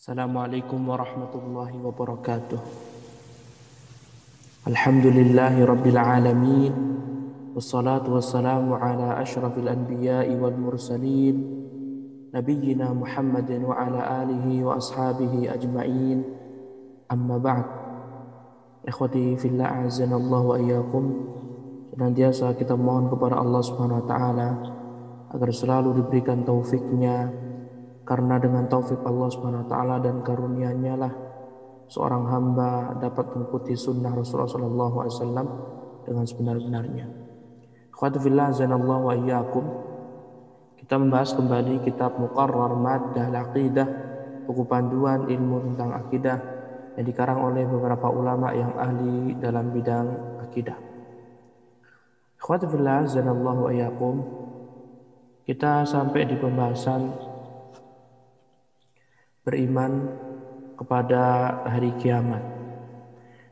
Assalamualaikum warahmatullahi wabarakatuh. Alhamdulillahi rabbil alamin. Wassalatu wassalamu ala ashrafil anbiya'i wal mursalin nabiyyina Muhammadin wa ala alihi wa ashabihi ajma'in. Amma ba'd. Ikhwati fillah a'azanallahu wa iyyakum. Senantiasa kita mohon kepada Allah Subhanahu wa taala agar selalu diberikan taufiknya, karena dengan taufik Allah Subhanahu wa taala dan karunia-Nya lah seorang hamba dapat mengikuti sunnah Rasulullah sallallahu alaihi wasallam dengan sebenar-benarnya. Ikhwati fillah azanallahu wa iyyakum. Kita membahas kembali kitab Muqarrar Maddah Al-Aqidah, buku panduan ilmu tentang akidah yang dikarang oleh beberapa ulama yang ahli dalam bidang akidah. Ikhwati fillah azanallahu wa iyyakum. Kita sampai di pembahasan beriman kepada hari kiamat.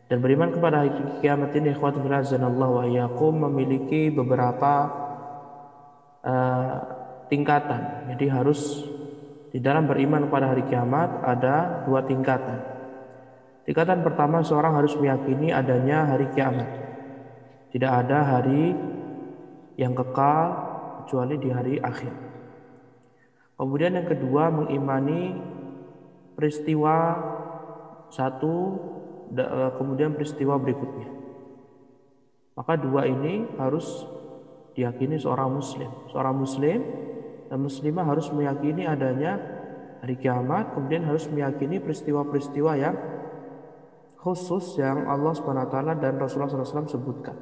Dan beriman kepada hari kiamat ini, ikhwati fillah azanallahu wa iyyakum, memiliki beberapa tingkatan. Jadi harus di dalam beriman kepada hari kiamat ada dua tingkatan. Tingkatan pertama, seorang harus meyakini adanya hari kiamat. Tidak ada hari yang kekal kecuali di hari akhir. Kemudian yang kedua, mengimani peristiwa satu, kemudian peristiwa berikutnya. Maka dua ini harus diyakini seorang muslim. Seorang muslim dan muslimah harus meyakini adanya hari kiamat, kemudian harus meyakini peristiwa-peristiwa yang khusus yang Allah SWT dan Rasulullah SAW sebutkan.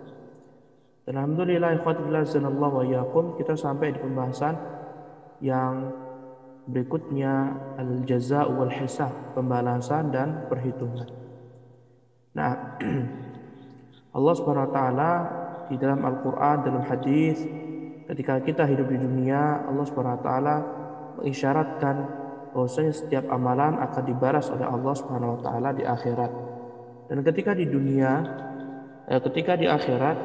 Dan alhamdulillah ikhwati fillah azanallahu wa iyyakum, kita sampai di pembahasan yang berikutnya, al-jazaa' wal hisab, pembalasan dan perhitungan. Nah, Allah Subhanahu wa taala di dalam Al-Qur'an, dalam hadis, ketika kita hidup di dunia, Allah Subhanahu wa taala mengisyaratkan bahwasanya setiap amalan akan dibalas oleh Allah Subhanahu wa taala di akhirat. Dan ketika di dunia, ketika di akhirat,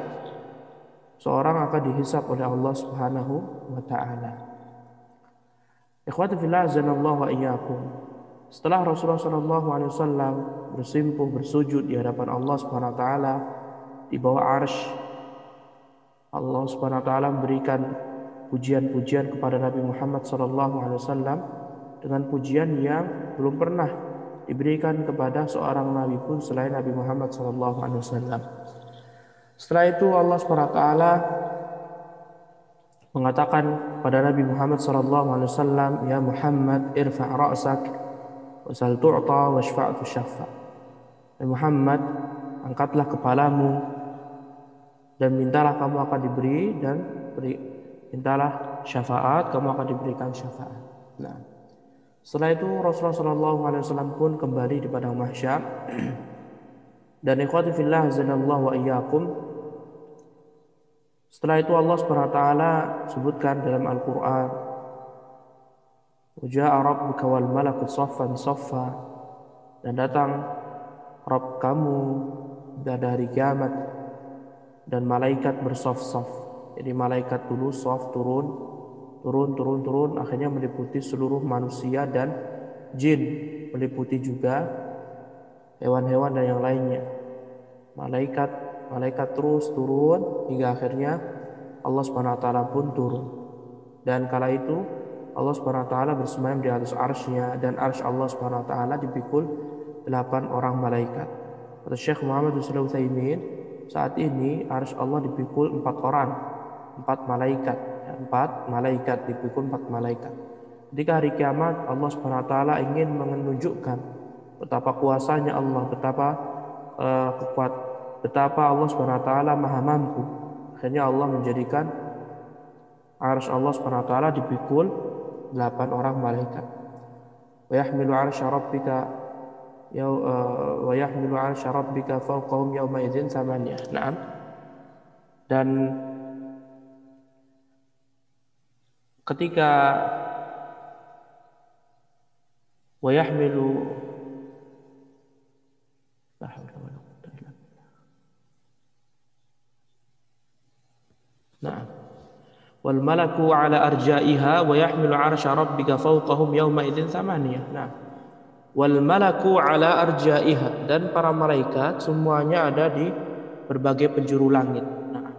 seorang akan dihisab oleh Allah Subhanahu wa taala. Ikhwati fillah azanallahu wa iyyakum. Setelah Rasulullah sallallahu alaihi wasallam bersimpuh bersujud di hadapan Allah Subhanahu wa taala di bawah arsy, Allah Subhanahu wa taala memberikan pujian-pujian kepada Nabi Muhammad sallallahu alaihi wasallam dengan pujian yang belum pernah diberikan kepada seorang nabi pun selain Nabi Muhammad sallallahu alaihi wasallam. Setelah itu Allah Subhanahu wa taala mengatakan pada Nabi Muhammad sallallahu alaihi wasallam, "Ya Muhammad, irfa' ra'sak wa sal tu'ta washfa' tushaffa." Ya Muhammad, angkatlah kepalamu dan mintalah kamu akan diberi, dan mintalah syafaat, kamu akan diberikan syafaat. Nah, setelah itu Rasulullah sallallahu alaihi wasallam pun kembali di padang mahsyar. Dan ikhwati fillah azanallahu wa iyyakum, setelah itu Allah Subhanahu wa taala sebutkan dalam Al-Qur'an, "Waja'a rabbuka wal malaku saffan saffa." Dan datang Rabb kamu pada hari kiamat dan malaikat bersaf-saf. Jadi malaikat dulu saf, turun, akhirnya meliputi seluruh manusia dan jin, meliputi juga hewan-hewan dan yang lainnya. Malaikat terus turun hingga akhirnya Allah Subhanahu wa taala pun turun. Dan kala itu Allah Subhanahu wa taala bersemayam di atas arsy-Nya, dan arsy Allah Subhanahu wa taala dipikul 8 orang malaikat. Kata Syekh Muhammad bin Shalih Al-Utsaimin, saat ini arsy Allah dipikul 4 malaikat dipikul 4 malaikat. Ketika hari kiamat Allah Subhanahu wa taala ingin menunjukkan betapa kuasanya Allah, betapa Allah Subhanahu wa taala maha mampu. Akhirnya Allah menjadikan arsy Allah Subhanahu wa taala dipikul 8 orang malaikat. Wa yahmilu arsya rabbika fawqahum yawma idzin thamaniyah. Naam. Dan ketika wa yahmilu wal malaku ala arja'iha wa yahmilu arsya rabbika fawqahum yawma idzin thamaniyah. Nah, wal malaku ala arjaiha, dan para malaikat semuanya ada di berbagai penjuru langit. Nah,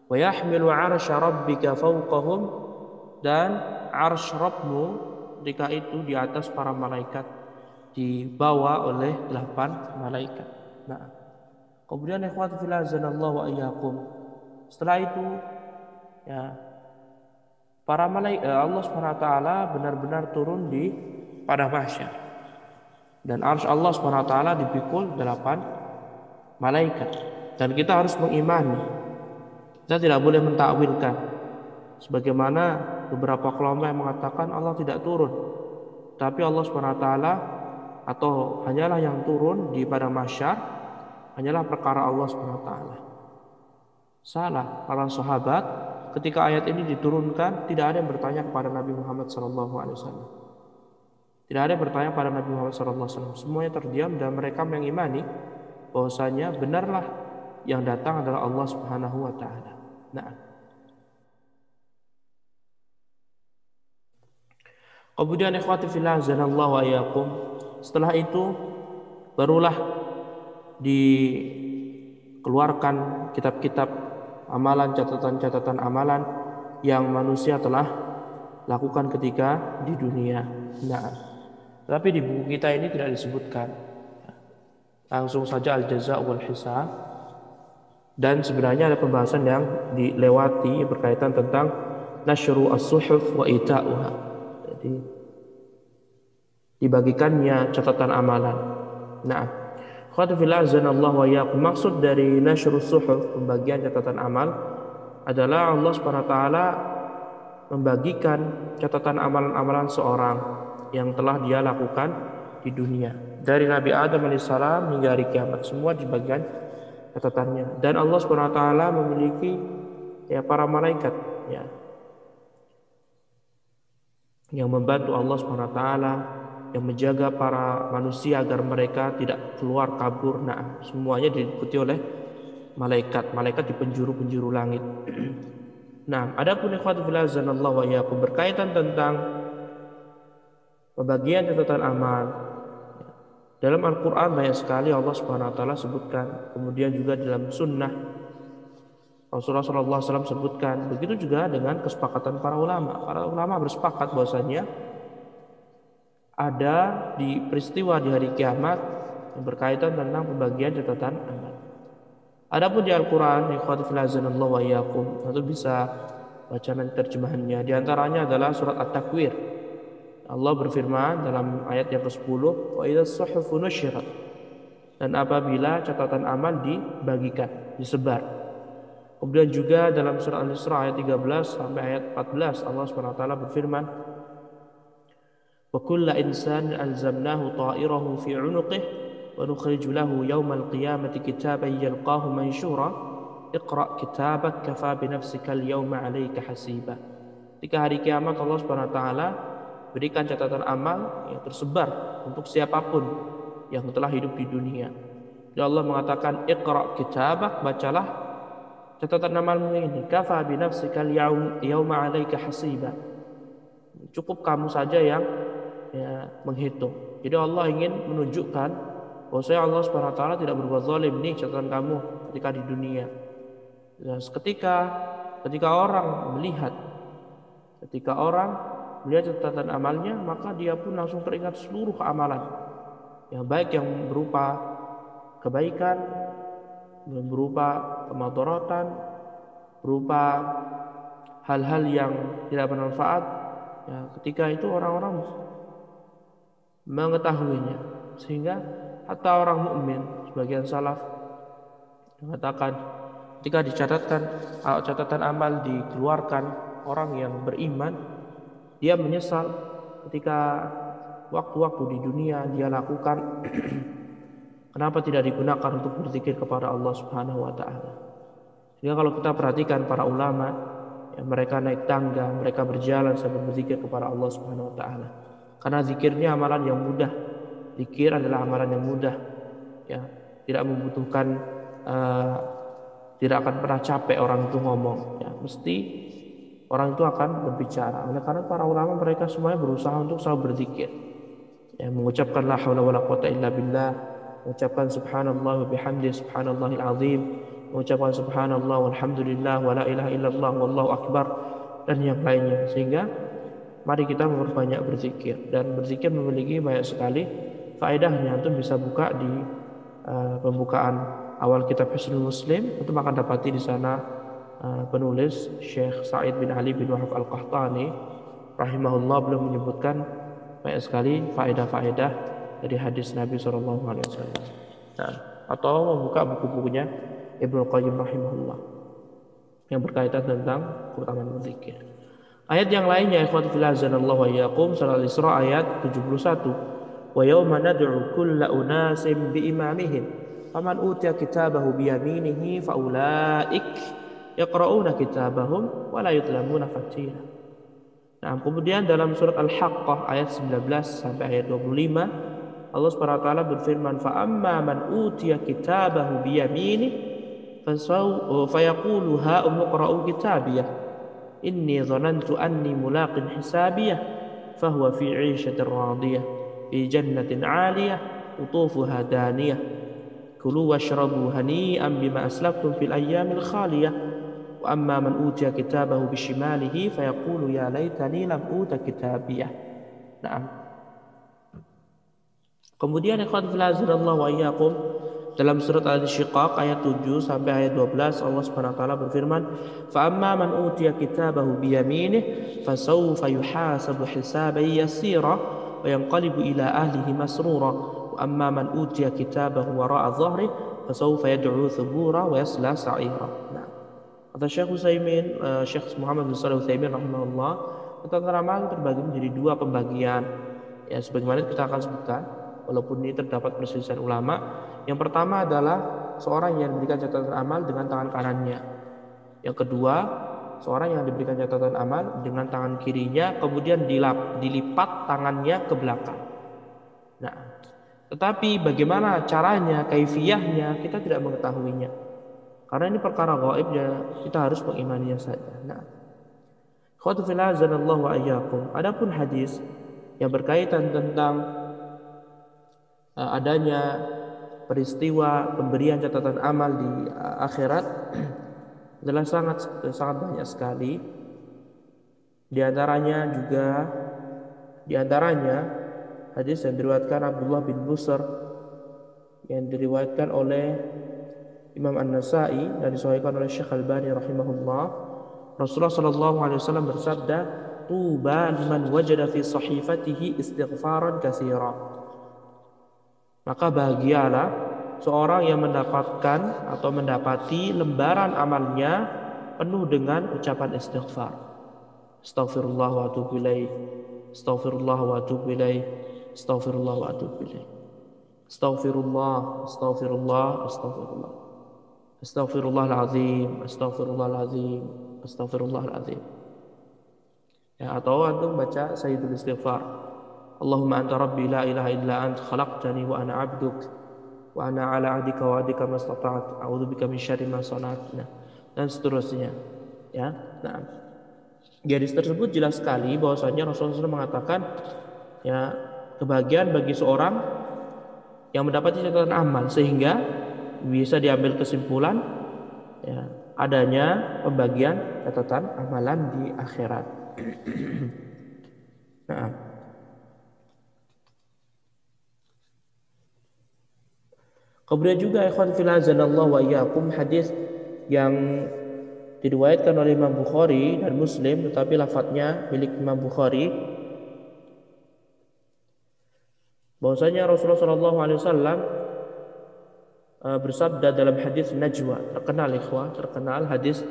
wa yahmilu 'arsya rabbika fawqahum, dan arsy Rabbmu ketika itu di atas para malaikat, dibawa oleh 8 malaikat. Nah, kemudian ikhwati fillah azanallahu wa iyyakum, setelah itu ya para malaikat Allah SWT benar-benar turun di padang mahsyar, dan arsy Allah SWT dipikul 8 malaikat, dan kita harus mengimani, kita tidak boleh mentakwilkan sebagaimana beberapa kelompok yang mengatakan Allah tidak turun, tapi Allah SWT atau hanyalah yang turun di padang mahsyar hanyalah perkara Allah SWT. Salah. Para sahabat ketika ayat ini diturunkan tidak ada yang bertanya kepada Nabi Muhammad SAW. Tidak ada yang bertanya kepada Nabi Muhammad SAW. Semuanya terdiam dan mereka mengimani bahwasanya benarlah yang datang adalah Allah Subhanahu wa taala. Nah, kemudian ikhwati fillah azanallahu wa iyyakum, setelah itu barulah dikeluarkan kitab-kitab amalan, catatan-catatan amalan yang manusia telah lakukan ketika di dunia. Nah, tapi di buku kita ini tidak disebutkan. Langsung saja al-jaza' wal hisab. Dan sebenarnya ada pembahasan yang dilewati berkaitan tentang nasyru as-suhuf wa ita'uha. Jadi dibagikannya catatan amalan. Nah, khatu fillah azanallahu wa iyyakum, maksud dari nasyru as-suhuf, pembagian catatan amal, adalah Allah SWT membagikan catatan amalan-amalan seorang yang telah dia lakukan di dunia. Dari Nabi Adam alaihissalam hingga hari kiamat, semua dibagikan catatannya. Dan Allah SWT memiliki para malaikat yang membantu Allah SWT, yang menjaga para manusia agar mereka tidak keluar kabur. Nah, semuanya diikuti oleh malaikat di penjuru-penjuru langit. Nah, adapun ikhwatu fillah azanallahu wa iyyakum, berkaitan tentang pembagian catatan amal, dalam Al-Quran banyak sekali Allah Subhanahu wa taala sebutkan, kemudian juga dalam sunnah Rasulullah SAW sebutkan. Begitu juga dengan kesepakatan para ulama. Para ulama bersepakat bahwasanya ada di peristiwa di hari kiamat yang berkaitan tentang pembagian catatan amal. Adapun di Al-Quran, ikhwati fillah azanallahu wa iyyakum, itu bisa baca nanti terjemahannya. Di antaranya adalah surat At-Takwir. Allah berfirman dalam ayat yang ke-10, wa idza suhufu nusyirat, dan apabila catatan amal dibagikan, disebar. Kemudian juga dalam surah Al-Isra ayat 13 sampai ayat 14, Allah SWT berfirman, wa kulla insanin alzamnahu ta'irahu fi 'unuqihi wa nukhriju lahu yawmal qiyamati kitaban yalqahu mansyura iqra' kitabak kafa bi nafsika al-yawma 'alaika hasiba. Ketika hari kiamat Allah SWT berikan catatan amal yang tersebar untuk siapapun yang telah hidup di dunia. Dan Allah mengatakan, iqra' kitabak, bacalah catatan amalmu ini, kafa bi nafsika al-yawma 'alaika hasiba. Cukup kamu saja yang menghitung. Jadi Allah ingin menunjukkan bahwasanya Allah SWT tidak berbuat zalim nih catatan kamu ketika di dunia. Dan ketika orang melihat catatan amalnya, maka dia pun langsung teringat seluruh amalan yang baik, yang berupa kebaikan, yang berupa kemadaratan, berupa hal-hal yang tidak bermanfaat. Ketika itu orang-orang mengetahuinya, sehingga hatta orang mukmin, sebagian salaf mengatakan ketika dicatatkan catatan amal dikeluarkan orang yang beriman, dia menyesal ketika waktu-waktu di dunia dia lakukan kenapa tidak digunakan untuk berzikir kepada Allah Subhanahu wa taala. Sehingga kalau kita perhatikan para ulama, mereka naik tangga, mereka berjalan sambil berzikir kepada Allah Subhanahu wa taala. Karena zikirnya amalan yang mudah. Zikir adalah amalan yang mudah, tidak membutuhkan, tidak akan pernah capek orang itu ngomong, mesti orang itu akan berbicara. Oleh karena para ulama mereka semuanya berusaha untuk selalu berzikir. mengucapkan la haula wala quwata illa billah, mengucapkan subhanallah wa bihamdi subhanallahil azim, mengucapkan subhanallah walhamdulillah wa la ilaha illallah wallahu akbar, dan yang lainnya. Sehingga mari kita memperbanyak berzikir, dan berzikir memiliki banyak sekali faedahnya. Antum bisa buka di pembukaan awal kitab Hisnul Muslim, antum akan dapati di sana penulis Syekh Sa'id bin Ali bin Wahab Al-Qahtani rahimahullah belum menyebutkan banyak sekali faedah-faedah dari hadis Nabi SAW. Nah, atau membuka buku-bukunya Ibnu Qayyim rahimahullah yang berkaitan tentang keutamaan berzikir. Ayat yang lainnya, ikhwati fillah azanallahu wa iyyakum, surah Al-Isra ayat 71. Wa yawma nad'u kulla unasin bi imamihim faman utiya kitabahu bi yaminihi fa ulaik yaqra'una kitabahum wa la yudlamuna fatila. Nah, kemudian dalam surat Al-Haqqah ayat 19 sampai ayat 25, Allah Subhanahu wa taala berfirman, fa amma man utiya kitabahu bi yaminihi fa yaqulu ha umqra'u kitabiyah inni dhanantu anni mulaqin hisabiyah fahuwa fi 'ishatin radiyah fi jannatin 'aliyah qutufuha daniyah kulu washrabu hani'an bima aslaftum fil ayyamil khaliyah wa amma man utiya kitabahu bishimalihi fayaqulu ya laitani lam uta kitabiyah. Naam. Kemudian ikhwan fillah azanallahu wa iyyakum, dalam surat Al-Insyiqaq ayat 7 sampai ayat 12 Allah Subhanahu wa taala berfirman, fa amma man utiya kitabahu bi yaminihi fasawfa yuhasabu hisaban yasira wa yanqalibu ila ahlihi masrura wa amma man utiya kitabahu wara'a dhahrihi fasawfa yad'u thubura wa yasla sa'ira. Nah, kata Syekh Utsaimin, Syekh Muhammad bin Shalih Utsaimin rahimahullah, tentang amalan terbagi menjadi dua pembagian. Ya, sebagaimana kita akan sebutkan, walaupun ini terdapat perselisihan ulama. Yang pertama adalah seorang yang diberikan catatan amal dengan tangan kanannya. Yang kedua, seorang yang diberikan catatan amal dengan tangan kirinya, kemudian dilipat tangannya ke belakang. Nah, tetapi bagaimana caranya, kaifiyahnya, kita tidak mengetahuinya. Karena ini perkara gaib, ya kita harus mengimaninya saja. Nah, khawatu fillah azanallahu wa iyyakum. Adapun hadis yang berkaitan tentang adanya peristiwa pemberian catatan amal di akhirat adalah sangat banyak sekali. Di antaranya hadis yang diriwayatkan Abdullah bin Busr, yang diriwayatkan oleh Imam An-Nasa'i dan disahihkan oleh Syekh Al-Albani rahimahullah. Rasulullah sallallahu alaihi wasallam bersabda, "Tuba liman wajada fi sahifatihi istighfaran katsira." Maka bahagialah seorang yang mendapatkan atau mendapati lembaran amalnya penuh dengan ucapan istighfar. Astaghfirullah wa atubu ilaih. Astaghfirullah wa atubu ilaih. Astaghfirullah wa atubu ilaih. Astaghfirullah, astaghfirullah, astaghfirullah. Astaghfirullahalazim, astaghfirullahalazim, astaghfirullahalazim. Ya, atau antum baca Sayyidul Istighfar. Allahumma anta rabbi la ilaha illa ant khalaqtani wa ana 'abduk wa ana 'ala 'ahdika wa 'adika mastata'tu a'udzubika min syarri ma sana'tu, dan seterusnya. Ya. Nah, di hadis tersebut jelas sekali bahwasanya Rasulullah SAW mengatakan, ya, kebahagiaan bagi seorang yang mendapati catatan amal, sehingga bisa diambil kesimpulan, ya, adanya pembagian catatan amalan di akhirat. Nah, kemudian juga ikhwan fillah azanallahu wa iyyakum, hadis yang diriwayatkan oleh Imam Bukhari dan Muslim, tetapi lafadznya milik Imam Bukhari, bahwasanya Rasulullah sallallahu alaihi wasallam bersabda dalam hadis Najwa, terkenal hadis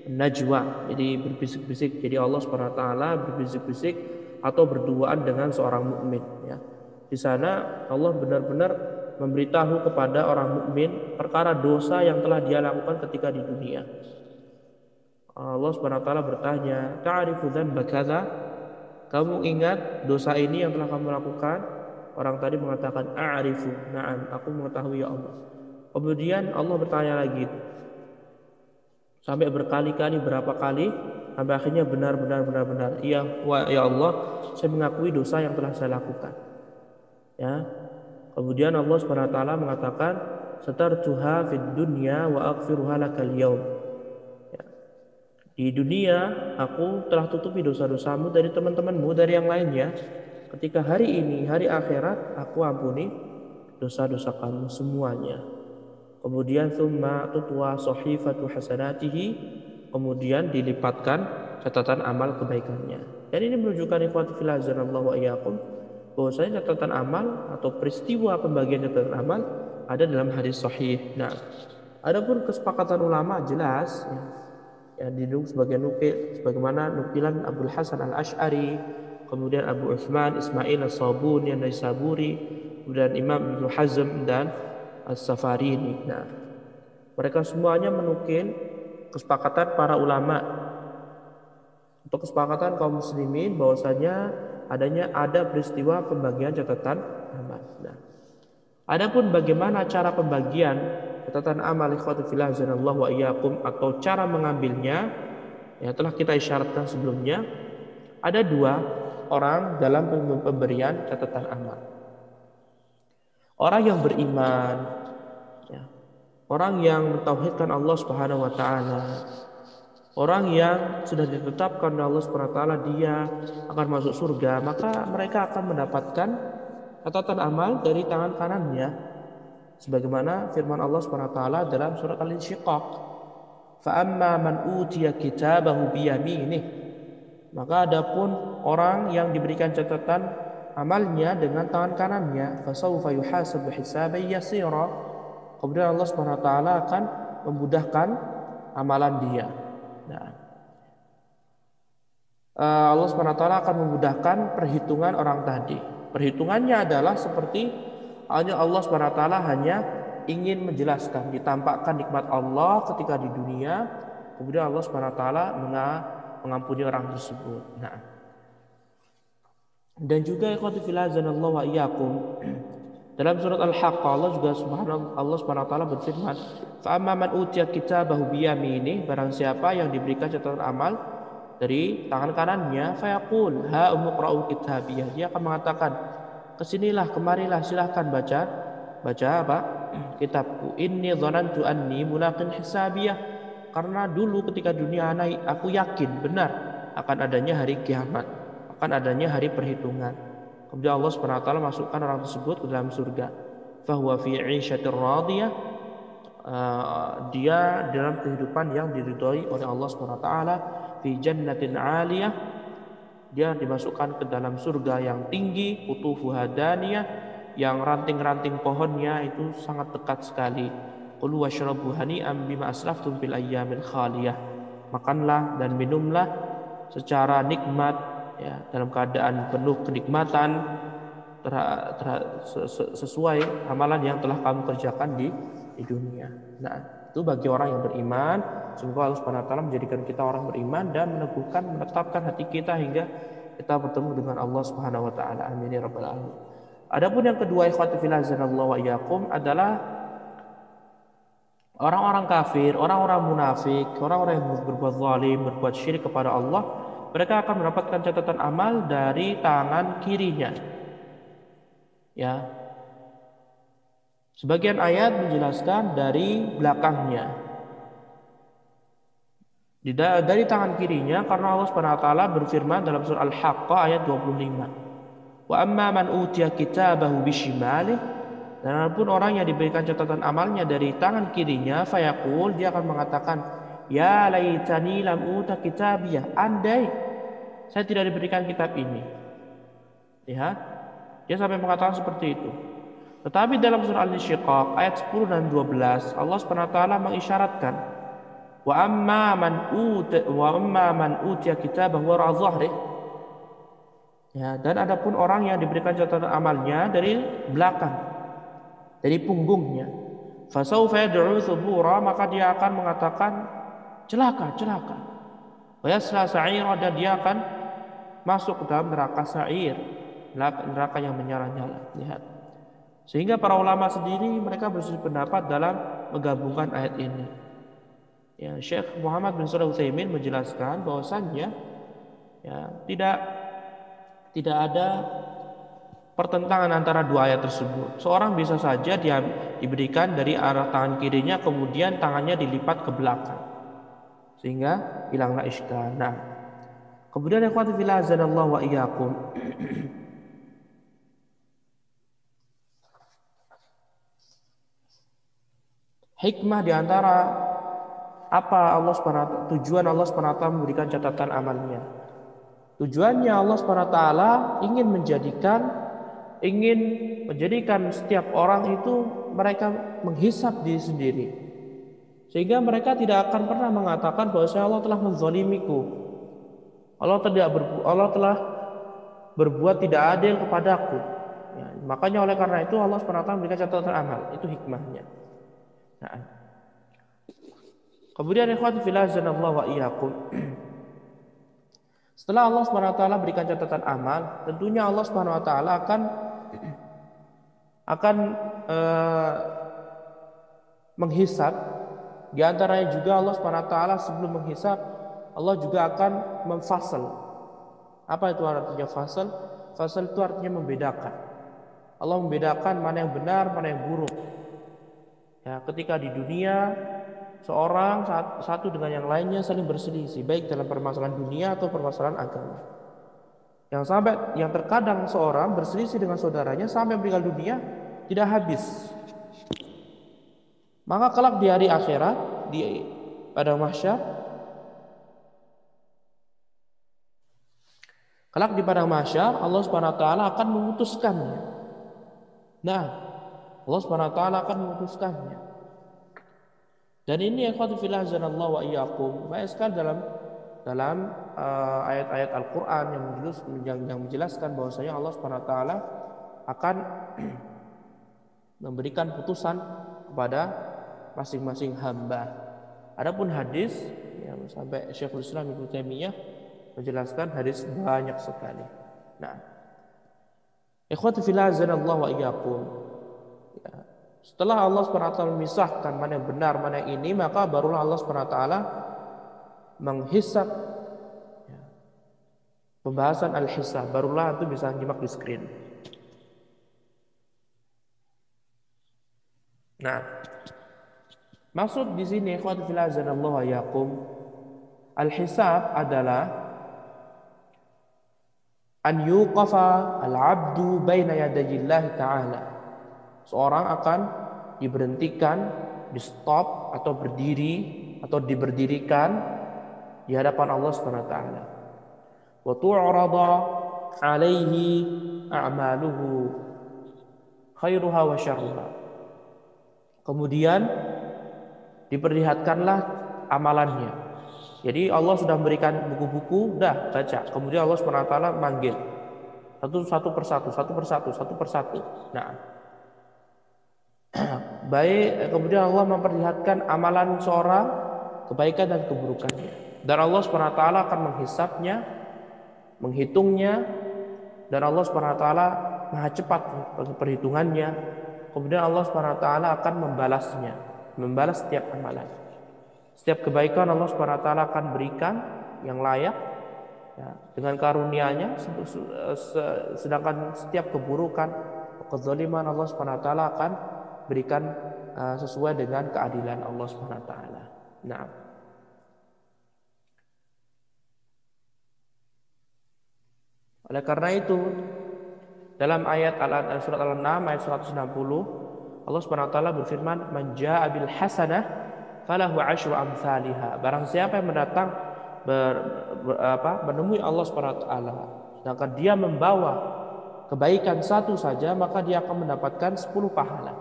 Najwa, jadi berbisik-bisik. Jadi Allah Subhanahu wa taala berbisik-bisik atau berduaan dengan seorang mukmin, ya. Di sana Allah benar-benar memberitahu kepada orang mukmin perkara dosa yang telah dia lakukan ketika di dunia. Allah Subhanahu wa taala bertanya, "Ta'rifu dzanba kadza?" Kamu ingat dosa ini yang telah kamu lakukan? Orang tadi mengatakan, "A'rifu." Na'am, aku mengetahui ya Allah. Kemudian Allah bertanya lagi sampai berkali-kali, berapa kali? sampai akhirnya benar. Iya, ya Allah, saya mengakui dosa yang telah saya lakukan. Ya. Kemudian Allah Subhanahu wa taala mengatakan, "Satartuha fid dunya wa aghfiruha lakal yaum." Ya. Di dunia aku telah tutupi dosa-dosamu dari teman-temanmu, dari yang lainnya. Ketika hari ini, hari akhirat, aku ampuni dosa-dosa kamu semuanya. Kemudian tsumma tutwa sahifatu hasanatihi, kemudian dilipatkan catatan amal kebaikannya. Dan ini menunjukkan ikhwati fillah azanallahu wa iyyakum bahwasanya catatan amal atau peristiwa pembagian catatan amal ada dalam hadis sahih. Nah, adapun kesepakatan ulama jelas ya dinukil sebagaimana nukilan Abdul Hasan Al-Asy'ari, kemudian Abu Utsman Ismail As-Sabuni An-Naisaburi, kemudian Imam Ibnu Hazm dan As-Safarini. Nah, mereka semuanya menukil kesepakatan para ulama untuk kesepakatan kaum muslimin bahwasanya ada peristiwa pembagian catatan amal. Nah, adapun bagaimana cara pembagian catatan amal ikhwati fillah azanallahu wa iyyakum atau cara mengambilnya yang telah kita isyaratkan sebelumnya, ada dua orang dalam pemberian catatan amal. Orang yang beriman, ya, orang yang mentauhidkan Allah Subhanahu wa taala, orang yang sudah ditetapkan oleh Allah Subhanahu wa taala dia akan masuk surga, maka mereka akan mendapatkan catatan amal dari tangan kanannya. Sebagaimana firman Allah Subhanahu wa taala dalam surat Al-Insyiqaq, "Fa amma man utiya kitabahu bi yaminih." Maka adapun orang yang diberikan catatan amalnya dengan tangan kanannya, fasawfa yuhasabu hisaban yasira. Kemudian Allah Subhanahu wa taala akan memudahkan amalan dia. Nah, Allah Subhanahu wa taala akan memudahkan perhitungan orang tadi. Perhitungannya adalah seperti hanya Allah Subhanahu wa taala hanya ingin menjelaskan, ditampakkan nikmat Allah ketika di dunia, kemudian Allah Subhanahu wa taala mengampuni orang tersebut. Nah, dan juga ikhwati fillah azanallahu wa iyyakum, dalam surat Al-Haqq Allah Subhanahu wa taala berfirman, "Fa amma man utiya kitabahu bi yaminihi," barang siapa yang diberikan catatan amal dari tangan kanannya, fayaqul ha umqra'u kitabiyah, dia akan mengatakan, kesinilah, kemarilah, silahkan baca apa? Kitabku. Inni dzanantu anni mulaqin hisabiyah, karena dulu ketika dunia aku yakin benar akan adanya hari kiamat, akan adanya hari perhitungan. Kemudian Allah Subhanahu wa taala masukkan orang tersebut ke dalam surga. Fahuwa fi 'isyatir radiyah, dia dalam kehidupan yang diridhoi oleh Allah Subhanahu wa taala, fi jannatin 'aliyah, dia dimasukkan ke dalam surga yang tinggi, qutufuha daniyah, yang ranting-ranting pohonnya itu sangat dekat sekali. Qul washrabu hani'an bima aslaftum fil ayyamil khaliyah. Makanlah dan minumlah secara nikmat, ya, dalam keadaan penuh kenikmatan sesuai amalan yang telah kamu kerjakan di dunia. Nah, itu bagi orang yang beriman. Semoga Allah Subhanahu wa taala menjadikan kita orang beriman dan menetapkan hati kita hingga kita bertemu dengan Allah Subhanahu wa taala. Amin ya rabbal alamin. Adapun yang kedua ikhwati fillah azanallahu wa iyyakum adalah orang-orang kafir, orang-orang munafik, orang-orang yang berbuat zalim, berbuat syirik kepada Allah, mereka akan mendapatkan catatan amal dari tangan kirinya. Ya. Sebagian ayat menjelaskan dari belakangnya. Dari tangan kirinya, karena Allah Subhanahu wa taala berfirman dalam surah Al-Haqqah ayat 25. Wa amma man utiya kitabahu bisyimalihi, dan pun orang yang diberikan catatan amalnya dari tangan kirinya, fayaqul, dia akan mengatakan, ya laitani lam uta kitabiyah, andai saya tidak diberikan kitab ini. Lihat, dia sampai mengatakan seperti itu. Tetapi dalam surah Al-Insyiqaq ayat 10 dan 12, Allah Subhanahu wa taala mengisyaratkan, wa amma man utiya kitabahu wara dhahri. Ya, dan adapun orang yang diberikan catatan amalnya dari belakang, dari punggungnya, fasaufa yad'u thubura, maka dia akan mengatakan celaka. Wa yasla sa'ira, dan dia akan masuk ke dalam neraka sa'ir, neraka yang menyala-nyala. Lihat. Sehingga para ulama sendiri mereka berselisih pendapat dalam menggabungkan ayat ini. Ya, Syekh Muhammad bin Shalih Utsaimin menjelaskan bahwasannya ya tidak ada pertentangan antara dua ayat tersebut. Seorang bisa saja dia diberikan dari arah tangan kirinya, kemudian tangannya dilipat ke belakang, sehingga hilanglah iskal. Nah, kemudian ikhwati fillah azanallahu wa iyyakum. Hikmah di antara apa Allah SWT, tujuan Allah SWT memberikan catatan amalnya. Tujuannya Allah SWT ingin menjadikan setiap orang itu mereka menghisap diri sendiri, sehingga mereka tidak akan pernah mengatakan bahwa Allah telah menzalimiku, Allah telah berbuat tidak adil kepadaku. Ya, makanya oleh karena itu Allah SWT memberikan catatan amal, itu hikmahnya. Nah, kemudian ikhwati fillah azanallahu wa iyyakum. Setelah Allah SWT berikan catatan amal, tentunya Allah SWT akan menghisab. Di antaranya juga Allah SWT sebelum menghisab, Allah juga akan memfasal. Apa itu artinya fasal? Fasal itu artinya membedakan. Allah membedakan mana yang benar, mana yang buruk. Ya, ketika di dunia seorang satu dengan yang lainnya saling berselisih, baik dalam permasalahan dunia atau permasalahan agama. Yang terkadang seorang berselisih dengan saudaranya sampai meninggal dunia tidak habis. Maka kelak di hari akhirat, pada mahsyar, kelak di padang mahsyar Allah Subhanahu wa taala akan memutuskannya. Nah, Allah Subhanahu wa taala akan memutuskannya. Dan ini ikhwati fillah azanallahu wa iyyakum, banyak sekali dalam ayat-ayat Al-Qur'an yang menjelaskan bahwasanya Allah Subhanahu wa taala akan memberikan putusan kepada masing-masing hamba. Adapun hadis yang sampai Syekhul Islam Ibnu Taimiyah menjelaskan hadis banyak sekali. Nah, ikhwati fillah azanallahu wa iyyakum. Ya, setelah Allah SWT memisahkan mana yang benar, mana yang ini, maka barulah Allah SWT menghisab ya, pembahasan al-hisab. Barulah itu bisa nyimak di screen. Nah, maksud di sini ikhwati fillah azanallahu wa iyyakum, al-hisab adalah an yuqafa al-'abdu baina yadayillahi ta'ala. Seorang akan diberhentikan, di stop atau berdiri atau diberdirikan di hadapan Allah Subhanahu wa taala. Wa tu'rada 'alaihi a'maluhu khairuha wa syarruha. Kemudian diperlihatkanlah amalannya. Jadi Allah sudah memberikan buku-buku, dah baca. Kemudian Allah SWT manggil satu persatu. Nah, baik, kemudian Allah memperlihatkan amalan seorang, kebaikan dan keburukannya. Dan Allah SWT akan menghisapnya, menghitungnya, dan Allah SWT maha cepat perhitungannya. Kemudian Allah SWT akan membalas setiap amalan. Setiap kebaikan Allah SWT akan berikan yang layak ya, dengan karunia-Nya, sedangkan setiap keburukan, kezaliman, Allah SWT akan berikan sesuai dengan keadilan Allah SWT. Nah, oleh karena itu dalam ayat surat Al-An'am ayat 160 Allah SWT berfirman, "Man jaa'a bil hasanah falahu 'asyru amsalihha." Barang siapa yang mendatang menemui Allah SWT, sedangkan dia membawa kebaikan satu saja, maka dia akan mendapatkan 10 pahala.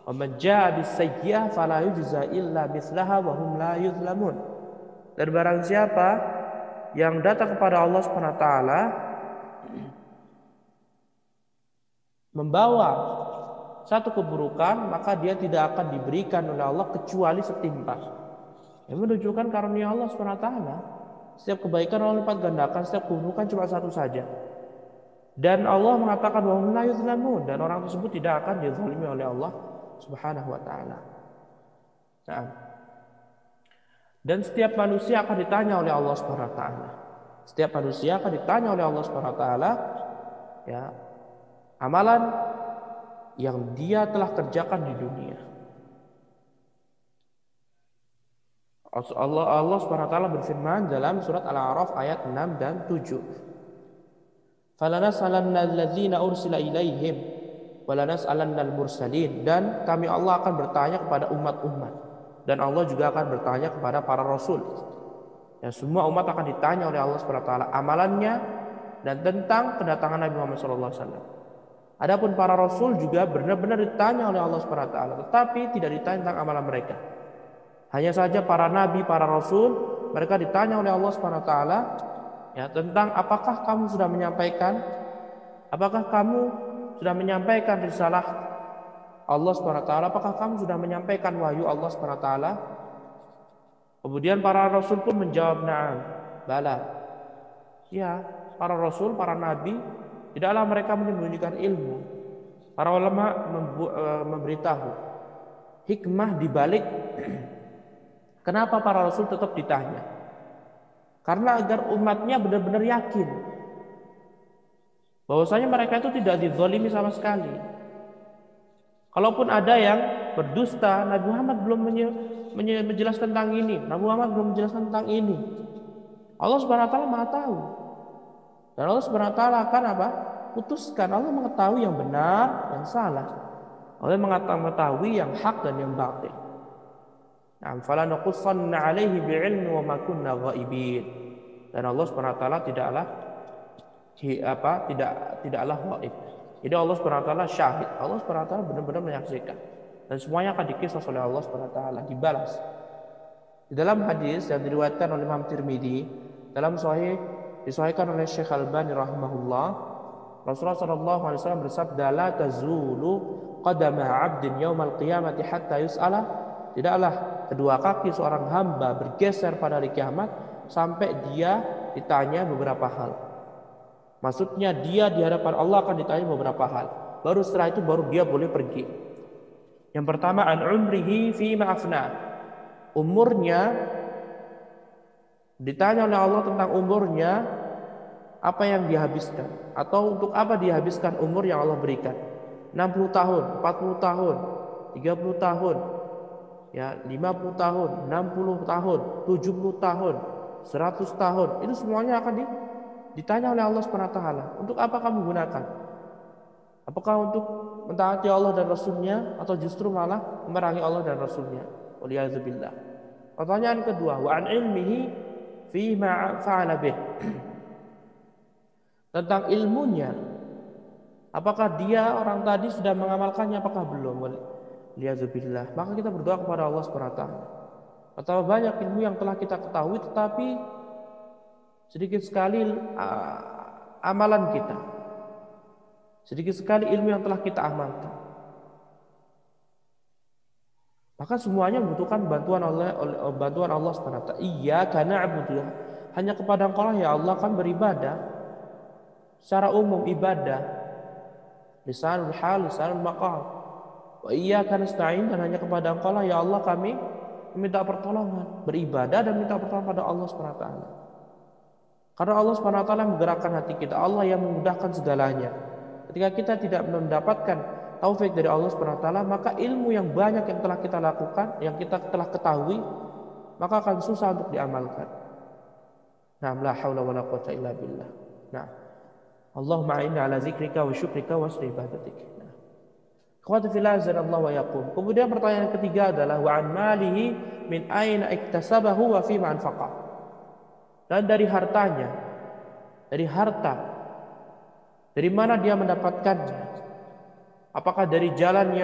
Wa man jaa'a bis sayyi'ah fala yujza illa mithlaha wa hum la yuzlamun. Dan barang siapa yang datang kepada Allah SWT membawa satu keburukan, maka dia tidak akan diberikan oleh Allah kecuali setimpal. Yang menunjukkan karunia Allah SWT. Setiap kebaikan Allah lipat gandakan, setiap keburukan cuma satu saja. Dan Allah mengatakan wa hum la yuzlamun, dan orang tersebut tidak akan dizalimi oleh Allah Subhanahu wa taala. Nah, Dan setiap manusia akan ditanya oleh Allah Subhanahu wa taala. Setiap manusia akan ditanya oleh Allah Subhanahu wa taala, ya, amalan yang dia telah kerjakan di dunia. Allah Subhanahu wa taala berfirman dalam surat Al-A'raf ayat 6 dan 7. Falanas'alanna alladzina ursila ilaihim walanas'alannal mursalin, dan kami Allah akan bertanya kepada umat-umat, dan Allah juga akan bertanya kepada para rasul. Ya, semua umat akan ditanya oleh Allah Subhanahu wa taala amalannya dan tentang kedatangan Nabi Muhammad SAW. Adapun para rasul juga benar-benar ditanya oleh Allah Subhanahu wa taala, tetapi tidak ditanya tentang amalan mereka. Hanya saja para nabi, para rasul, mereka ditanya oleh Allah Subhanahu wa taala, ya, tentang apakah kamu sudah menyampaikan, apakah kamu sudah menyampaikan risalah Allah Subhanahu wa taala, apakah kamu sudah menyampaikan wahyu Allah Subhanahu wa taala? Kemudian para rasul pun menjawab, na'am, bala. Ya, para rasul, para nabi, tidaklah mereka menyembunyikan ilmu. Para ulama memberitahu hikmah dibalik kenapa para rasul tetap ditanya. Karena agar umatnya benar-benar yakin bahwasanya mereka itu tidak dizalimi sama sekali. Kalaupun ada yang berdusta, Nabi Muhammad belum menjelaskan tentang ini, Nabi Muhammad belum menjelaskan tentang ini. Allah Subhanahu wa taala Maha tahu. Dan Allah Subhanahu wa taala akan apa? Putuskan. Allah mengetahui yang benar, yang salah. Allah mengetahui yang hak dan yang batil. Nah, fala naqussanna 'alaihi bi'ilmi wa ma kunna ghaibin. Dan Allah Subhanahu wa taala tidaklah ghaib. Jadi Allah Subhanahu wa taala syahid. Allah Subhanahu wa taala benar-benar menyaksikan. Dan semuanya akan dikisah oleh Allah Subhanahu wa taala, dibalas. Di dalam hadis yang diriwayatkan oleh Imam Tirmidzi, dalam sahih disahihkan oleh Syekh Al-Albani rahimahullah, Rasulullah sallallahu alaihi wasallam bersabda, la tazulu qadama 'abdin yaumal qiyamati hatta yus'ala. Tidaklah kedua kaki seorang hamba bergeser pada hari kiamat sampai dia ditanya beberapa hal. Maksudnya dia di hadapan Allah akan ditanya beberapa hal. Baru setelah itu baru dia boleh pergi. Yang pertama, an umrihi fi ma'afna. Umurnya, ditanya oleh Allah tentang umurnya, apa yang dihabiskan atau untuk apa dihabiskan umur yang Allah berikan. 60 tahun, 40 tahun, 30 tahun, ya, 50 tahun, 60 tahun, 70 tahun, 100 tahun, itu semuanya akan ditanya oleh Allah Subhanahu wa taala. Untuk apa kamu gunakan? Apakah untuk mentaati Allah dan Rasulnya, atau justru malah memerangi Allah dan Rasulnya? Waliyadzubillah. Pertanyaan kedua, wa an ilmihi fi ma fa'ala bih. Tentang ilmunya, apakah dia orang tadi sudah mengamalkannya, apakah belum? Waliyadzubillah. Maka kita berdoa kepada Allah Subhanahu wa taala. Betapa banyak ilmu yang telah kita ketahui tetapi sedikit sekali amalan kita. Sedikit sekali ilmu yang telah kita amalkan. Maka semuanya membutuhkan bantuan Allah Subhanahu wa taala. Iyyaka na'budu. Hanya kepada Engkau lah ya Allah kan beribadah. Secara umum ibadah. Lisanul hal, lisanul maqal. Wa iyyaka nasta'in, dan hanya kepada Engkau lah ya Allah kami meminta pertolongan, beribadah dan minta pertolongan pada Allah Subhanahu wa taala. Karena Allah Subhanahu wa taala menggerakkan hati kita, Allah yang memudahkan segalanya. Ketika kita tidak mendapatkan taufik dari Allah Subhanahu wa taala, maka ilmu yang banyak yang telah kita lakukan, yang kita telah ketahui, maka akan susah untuk diamalkan. Nah, la haula wala quwwata illa billah. Nah, Allahumma a'inna ala zikrika wa syukrika wa husni ibadatik. Nah, ikhwati fillah azanallahu wa yaqum. Kemudian pertanyaan ketiga adalah wa an malihi min aina iktasabahu wa fi ma anfaqa. Dan dari hartanya, dari harta, dari mana dia mendapatkannya? Apakah dari jalan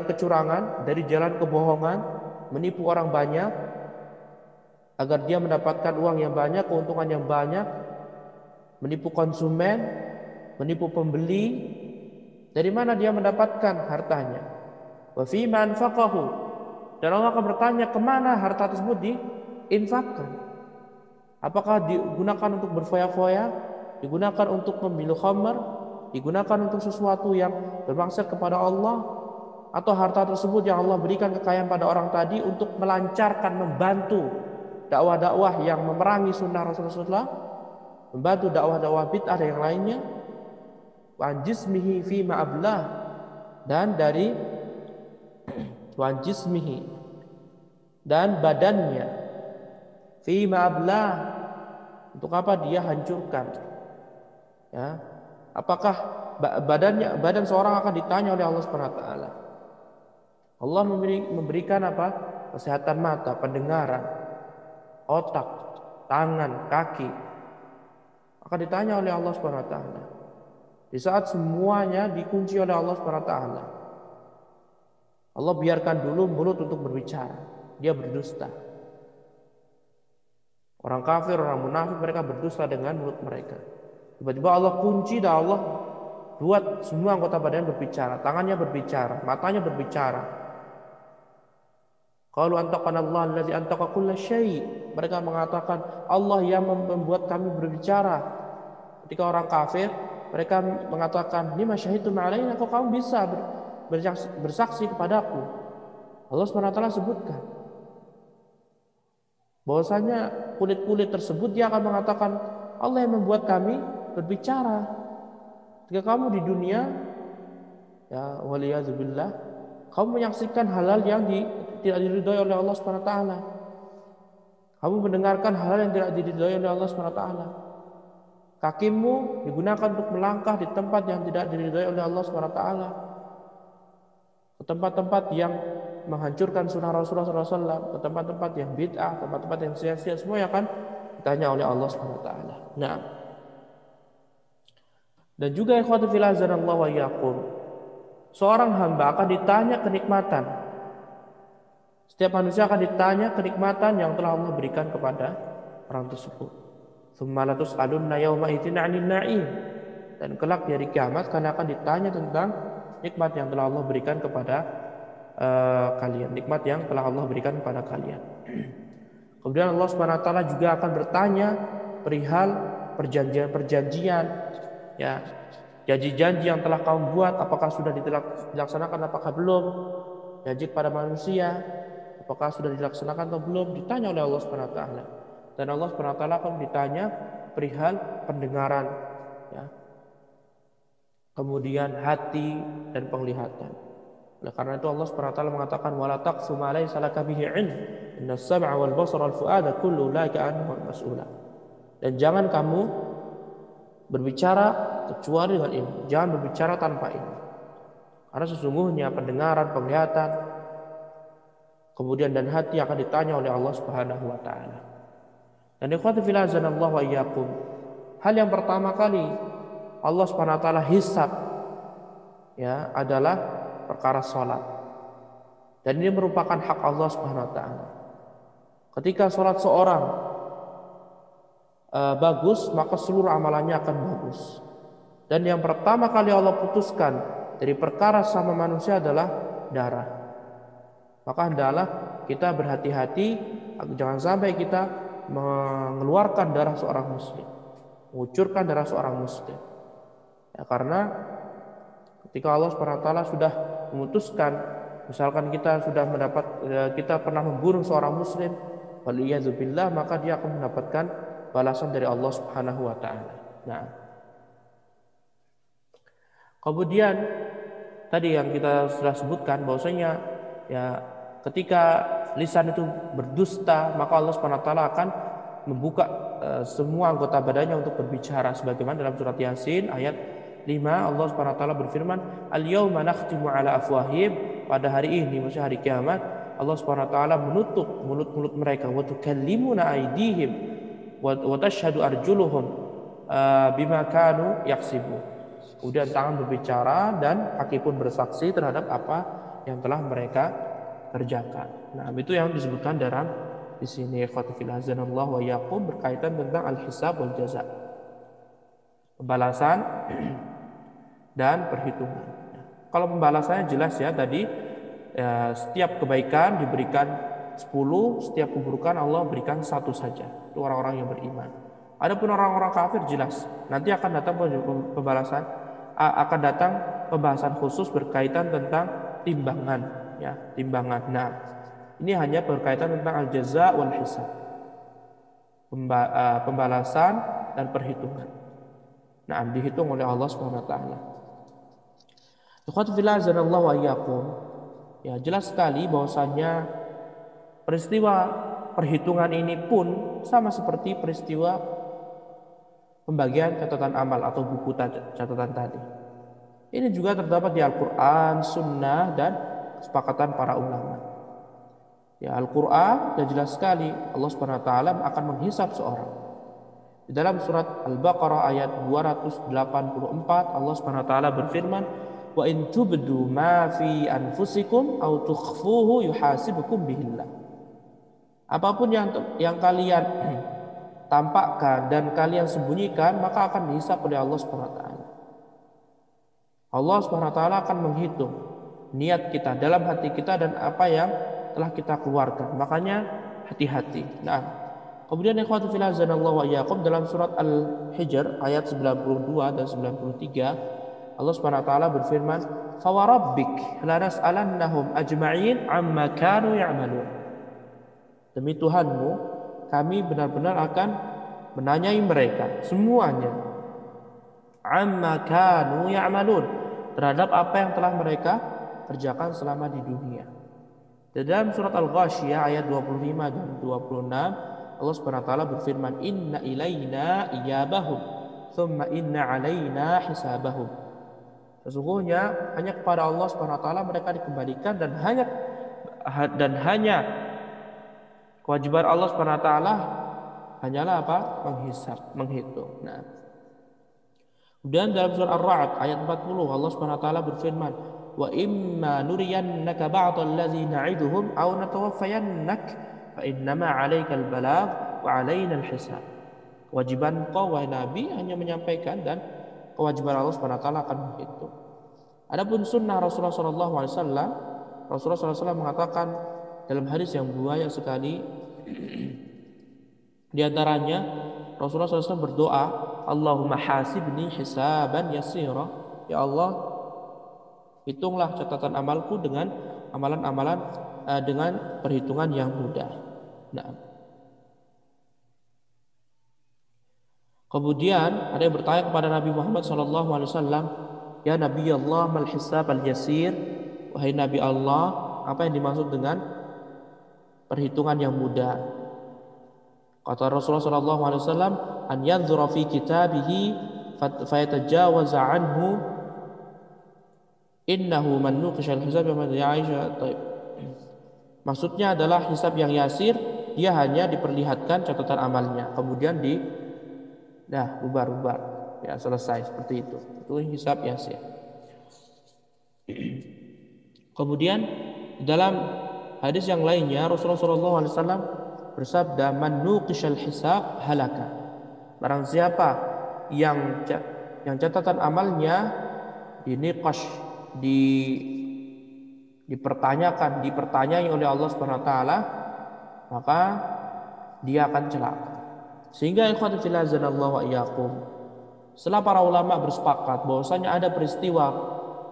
kecurangan, dari jalan kebohongan, menipu orang banyak agar dia mendapatkan uang yang banyak, keuntungan yang banyak, menipu konsumen, menipu pembeli? Dari mana dia mendapatkan hartanya? Wa fi ma anfaqahu. Dan Allah akan bertanya kemana harta tersebut diinfakkan. Apakah digunakan untuk berfoya-foya, digunakan untuk pemilu khamar, digunakan untuk sesuatu yang bermaksud kepada Allah, atau harta tersebut yang Allah berikan kekayaan pada orang tadi untuk melancarkan, membantu dakwah-dakwah yang memerangi sunnah Rasulullah, membantu dakwah-dakwah bid'ah dan yang lainnya, wa jismihi fi ma'ablah, dan dari wa jismihi, dan badannya, fi ma'ablah, untuk apa dia hancurkan, ya. Apakah badan seorang akan ditanya oleh Allah Subhanahu wa taala. Allah memberikan apa? Kesehatan mata, pendengaran, otak, tangan, kaki. Akan ditanya oleh Allah Subhanahu wa taala. Di saat semuanya dikunci oleh Allah Subhanahu wa taala. Allah biarkan dulu mulut untuk berbicara. Dia berdusta. Orang kafir, orang munafik, mereka berdusta dengan mulut mereka. Tiba-tiba Allah kunci dan Allah buat semua anggota badannya berbicara, tangannya berbicara, matanya berbicara. Qalu antaqana Allah allazi antaqa kulla syai'. Mereka mengatakan Allah yang membuat kami berbicara. Ketika orang kafir, mereka mengatakan, "Lima syahidtum alaina?" Kok kamu bisa bersaksi kepadaku? Allah SWT sebutkan bahwasanya kulit-kulit tersebut dia akan mengatakan, Allah yang membuat kami berbicara. Ketika kamu di dunia, ya waliyazubillah, kamu menyaksikan hal-hal yang tidak diridhoi oleh Allah Subhanahu wa taala. Kamu mendengarkan hal-hal yang tidak diridhoi oleh Allah Subhanahu wa taala. Kakimu digunakan untuk melangkah di tempat yang tidak diridhoi oleh Allah Subhanahu wa taala. Ke tempat-tempat yang menghancurkan sunnah Rasulullah SAW, ke tempat-tempat yang bid'ah, tempat-tempat yang sia-sia, semua yang akan ditanya oleh Allah Subhanahu wa taala. Nah, dan juga ikhwati fillah azanallahu wa iyyakum, seorang hamba akan ditanya kenikmatan. Setiap manusia akan ditanya kenikmatan yang telah Allah berikan kepada orang tersebut. Tsumma latus'alunna yauma idzin 'anil na'im. Dan kelak di hari kiamat kalian akan ditanya tentang nikmat yang telah Allah berikan kepada kalian, nikmat yang telah Allah berikan kepada kalian. Kemudian Allah Subhanahu wa taala juga akan bertanya perihal perjanjian-perjanjian, ya, janji-janji yang telah kamu buat, apakah sudah dilaksanakan, apakah belum? Janji kepada manusia, apakah sudah dilaksanakan atau belum? Ditanya oleh Allah Subhanahu wa taala. Dan Allah Subhanahu wa taala akan ditanya perihal pendengaran, ya. Kemudian hati dan penglihatan. Oleh karena itu Allah Subhanahu wa taala mengatakan wala taqfu ma laysa laka bihi 'ilm innas sam'a wal basara wal fu'ada kullu ulaika anhu mas'ula. Dan jangan kamu berbicara kecuali dengan ilmu. Jangan berbicara tanpa ilmu. Karena sesungguhnya pendengaran, penglihatan, kemudian dan hati akan ditanya oleh Allah Subhanahu wa taala. Dan ikhwati fillah azanallahu wa iyyakum, hal yang pertama kali Allah Subhanahu wa taala hisab, ya, adalah perkara salat. Dan ini merupakan hak Allah Subhanahu wa taala. Ketika salat seorang bagus, maka seluruh amalannya akan bagus. Dan yang pertama kali Allah putuskan dari perkara sama manusia adalah darah. Maka hendaklah kita berhati-hati jangan sampai kita mengeluarkan darah seorang muslim, mengucurkan darah seorang muslim. Ya, karena ketika Allah SWT sudah memutuskan, misalkan kita pernah membunuh seorang muslim, waliyadzubillah, maka dia akan mendapatkan balasan dari Allah Subhanahu wa taala. Nah, kemudian tadi yang kita sudah sebutkan bahwasanya, ya, ketika lisan itu berdusta, maka Allah Subhanahu wa taala akan membuka semua anggota badannya untuk berbicara, sebagaimana dalam surat Yasin ayat 5 Allah Subhanahu wa taala berfirman, "Al-yauma nakhtimu ala afwahim." Pada hari ini, maksudnya hari kiamat, Allah Subhanahu wa taala menutup mulut-mulut mereka, wa tukallimuna aydihim wa tashhadu arjuluhum bima kanu yaksibun. Kemudian tangan berbicara dan kaki pun bersaksi terhadap apa yang telah mereka kerjakan. Nah, itu yang disebutkan dalam di sini ikhwati fillah azanallahu wa iyyakum berkaitan tentang al-hisab wal jaza. Pembalasan dan perhitungan. Kalau pembalasannya jelas ya tadi, ya, setiap kebaikan diberikan 10, setiap keburukan Allah berikan 1 saja. Itu orang-orang yang beriman. Adapun orang-orang kafir jelas nanti akan datang pembalasan, akan datang pembahasan khusus berkaitan tentang timbangan, ya, timbangan. Nah, ini hanya berkaitan tentang al-jaza wal hisab, pembalasan dan perhitungan. Nah, dihitung oleh Allah Subhanahu wa taala. Ikhwatu fillah azanallahu wa iyyakum. Ya, jelas sekali bahwasanya peristiwa perhitungan ini pun sama seperti peristiwa pembagian catatan amal atau buku catatan tadi. Ini juga terdapat di Al-Quran, Sunnah, dan kesepakatan para ulama. Ya, Al-Quran dan jelas sekali Allah Subhanahu wa taala akan menghisab seorang. Di dalam surat Al-Baqarah ayat 284 Allah Subhanahu wa taala berfirman, "Wa in tubdu ma fi anfusikum aw tukhfuhu yuhasibukum bihillah." Apapun yang kalian tampakkan dan kalian sembunyikan, maka akan dihisab oleh Allah Subhanahu wa taala. Allah Subhanahu wa taala akan menghitung niat kita, dalam hati kita, dan apa yang telah kita keluarkan. Makanya hati-hati. Nah, kemudian ikhwatu fillah azanallahu wa iyyakum, dalam surat Al-Hijr ayat 92 dan 93 Allah Subhanahu wa taala berfirman, "Fa wa rabbik lanas'alannahum ajma'in amma kanu ya'malun." Demi Tuhanmu, kami benar-benar akan menanyai mereka semuanya, amma kanu ya'malun, terhadap apa yang telah mereka kerjakan selama di dunia. Dalam surat Al-Ghasyiyah ayat 25 dan 26 Allah Subhanahu wa taala berfirman, "Inna ilaina iyabahum, thumma inna alaina hisabahum." Sesungguhnya hanya kepada Allah Subhanahu wa taala mereka dikembalikan, dan hanya kewajiban Allah Subhanahu wa taala hanyalah apa? Menghitung. Nah, kemudian dalam surah Ar-Ra'd ayat 40 Allah Subhanahu wa taala berfirman, "Wa imma nuriyannaka ba'dal ladzi na'iduhum aw natawaffayannak fa innama 'alaikal balagh wa 'alainal hisab." Kewajiban kau wahai Nabi hanya menyampaikan, dan kewajiban Allah Subhanahu wa taala akan menghitung. Adapun sunnah Rasulullah sallallahu alaihi wasallam, Rasulullah sallallahu alaihi wasallam mengatakan dalam hadis yang banyak sekali, di antaranya Rasulullah SAW berdoa, "Allahumma hasibni hisaban yasira." Ya Allah, hitunglah catatan amalku dengan amalan-amalan dengan perhitungan yang mudah. Nah, kemudian ada yang bertanya kepada Nabi Muhammad SAW, "Ya Nabi Allah, mal hisab al yasir?" Wahai Nabi Allah, apa yang dimaksud dengan perhitungan yang mudah? Kata Rasulullah SAW, "An yanzura fi kitabihi fayatajawaza anhu innahu man nuqishal hisab man ya'isha." Maksudnya adalah hisab yang yasir, dia hanya diperlihatkan catatan amalnya, kemudian bubar-bubar, ya, selesai, seperti itu. Itu hisab yasir. Kemudian dalam hadis yang lainnya Rasulullah SAW bersabda, "Man nuqishal hisab halaka." Barang siapa yang catatan amalnya diniqash, dipertanyai oleh Allah Subhanahu wa taala, maka dia akan celaka. Sehingga ikhwatu fillah azanallahu wa iyyakum, setelah para ulama bersepakat bahwasanya ada peristiwa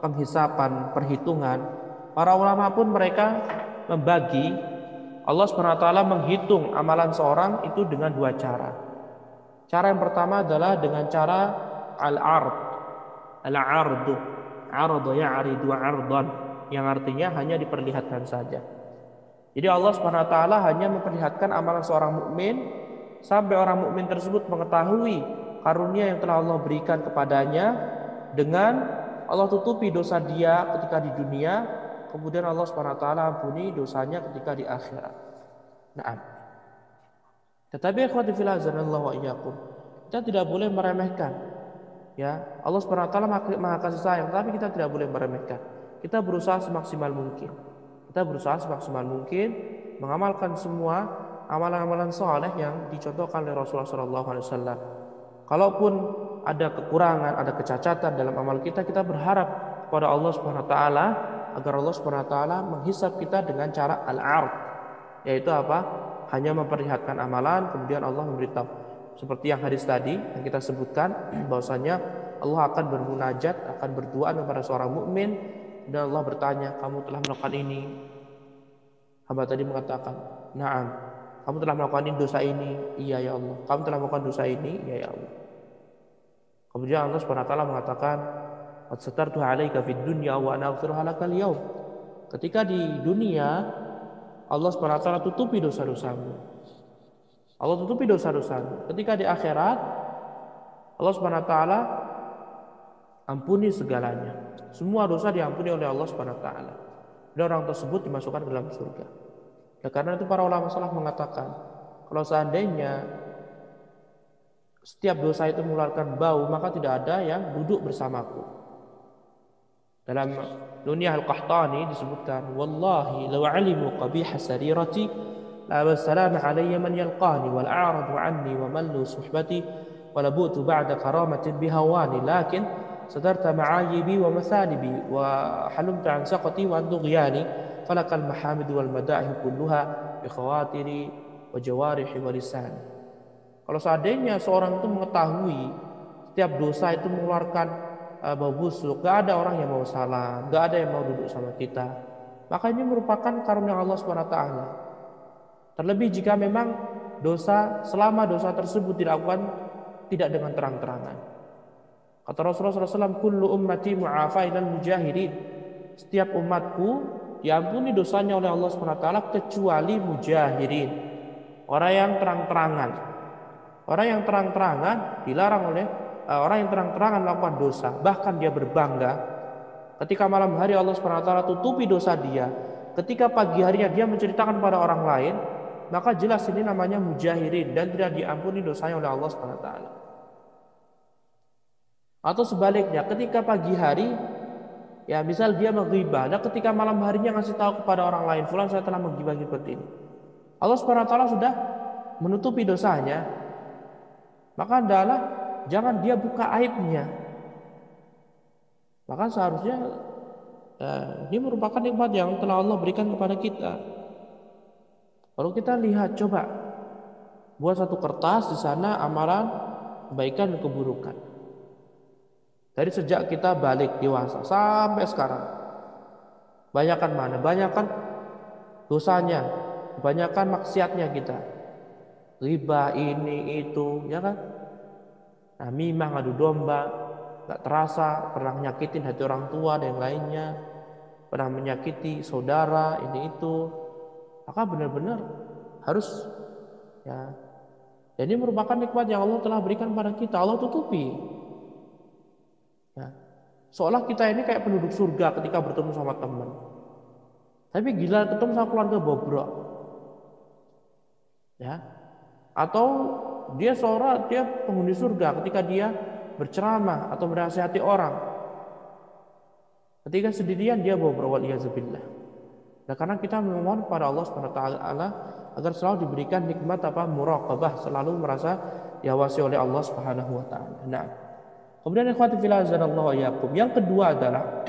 penghisapan, perhitungan, para ulama pun mereka membagi Allah Subhanahu wa taala menghitung amalan seorang itu dengan dua cara. Cara yang pertama adalah dengan cara al-ard. Al-ardu. Ardu ya'ridu 'ardan, yang artinya hanya diperlihatkan saja. Jadi Allah Subhanahu wa taala hanya memperlihatkan amalan seorang mukmin sampai orang mukmin tersebut mengetahui karunia yang telah Allah berikan kepadanya, dengan Allah tutupi dosa dia ketika di dunia. Kemudian Allah Subhanahu wa taala ampuni dosanya ketika di akhirat. Nah, tetapi ikhwati fillah azanallahu wa iyyakum, kita tidak boleh meremehkan. Ya, Allah Subhanahu wa taala Maha Kasih Sayang, tapi kita tidak boleh meremehkan. Kita berusaha semaksimal mungkin. Mengamalkan semua amalan-amalan saleh yang dicontohkan oleh Rasulullah sallallahu alaihi wasallam. Kalaupun ada kekurangan, ada kecacatan dalam amal kita, kita berharap kepada Allah Subhanahu wa taala agar Allah Subhanahu wa taala menghisab kita dengan cara al-'ard, yaitu apa? Hanya memperlihatkan amalan, kemudian Allah memberitahu. Seperti yang hadis tadi yang kita sebutkan, bahwasanya Allah akan bermunajat, akan berdoa kepada seorang mukmin, Dan Allah bertanya, kamu telah melakukan ini? Hamba tadi mengatakan, na'am. Kamu telah melakukan ini, dosa ini? Iya ya Allah. Kamu telah melakukan dosa ini? Iya ya Allah. Kemudian Allah SWT mengatakan, qad satartu 'alaika fid dunya wa ana aghfiruha lakal yaum. Ketika di dunia Allah SWT tutupi dosa-dosamu. Allah tutupi dosa-dosamu. Ketika di akhirat Allah SWT ampuni segalanya. Semua dosa diampuni oleh Allah SWT. Dan orang tersebut dimasukkan ke dalam surga. Ya, karena itu para ulama salaf mengatakan, kalau seandainya setiap dosa itu mengeluarkan bau, maka tidak ada yang duduk bersamaku. Dalam Nunyah Al-Qahtani disebutkan, wallahi law alimu qabiha sarirati la wassalamu alayya man yalqani wal a'radu anni wa mallu suhbati wa labutu ba'da karamatin bihawani lakin sadarta ma'ayibi wa mathalibi wa halumta an saqati wa an dughyani falakal mahamid wal madaih kulluha bi khawatiri wa jawarihi wa lisani. Kalau seandainya seorang itu mengetahui setiap dosa itu mengeluarkan bau busuk, gak ada orang yang mau salah, gak ada yang mau duduk sama kita, maka ini merupakan karunia Allah SWT. Terlebih jika memang dosa, selama dosa tersebut dilakukan tidak dengan terang-terangan. Kata Rasulullah SAW, kullu ummati mu'afa ilal mujahidin. Setiap umatku diampuni dosanya oleh Allah SWT kecuali mujahidin, orang yang terang-terangan. Orang yang terang-terangan dilarang oleh orang yang terang-terangan melakukan dosa, bahkan dia berbangga. Ketika malam hari Allah SWT tutupi dosa dia, ketika pagi harinya dia menceritakan pada orang lain, maka jelas ini namanya mujahirin dan tidak diampuni dosanya oleh Allah SWT. Atau sebaliknya, ketika pagi hari, ya misal dia menghibah, dan ketika malam harinya ngasih tahu kepada orang lain, fulan saya telah menghibah seperti ini, Allah SWT sudah menutupi dosanya. Maka adalah jangan dia buka aibnya. Maka seharusnya ini merupakan nikmat yang telah Allah berikan kepada kita. Kalau kita lihat, coba buat satu kertas, di sana amalan kebaikan dan keburukan. Dari sejak kita balik dewasa sampai sekarang, banyakkan mana? Banyakkan dosanya, banyakkan maksiatnya kita. Riba ini itu, ya kan? Namimah, ngadu domba, gak terasa, pernah menyakitin hati orang tua dan yang lainnya, pernah menyakiti saudara ini itu, maka benar-benar harus, ya. Dan ini merupakan nikmat yang Allah telah berikan pada kita. Allah tutupi. Ya. Seolah kita ini kayak penduduk surga ketika bertemu sama teman. Tapi gila ketemu sama keluarga bobrok. Ya. Atau dia penghuni surga ketika dia berceramah atau menasihati orang. Ketika sendirian dia bobrok, waliyazubillah. Nah, karena kita memohon kepada Allah SWT agar selalu diberikan nikmat muraqabah, selalu merasa diawasi oleh Allah SWT. Nah, kemudian ikhwati fillah azanallahu wa iyyakum, yang kedua adalah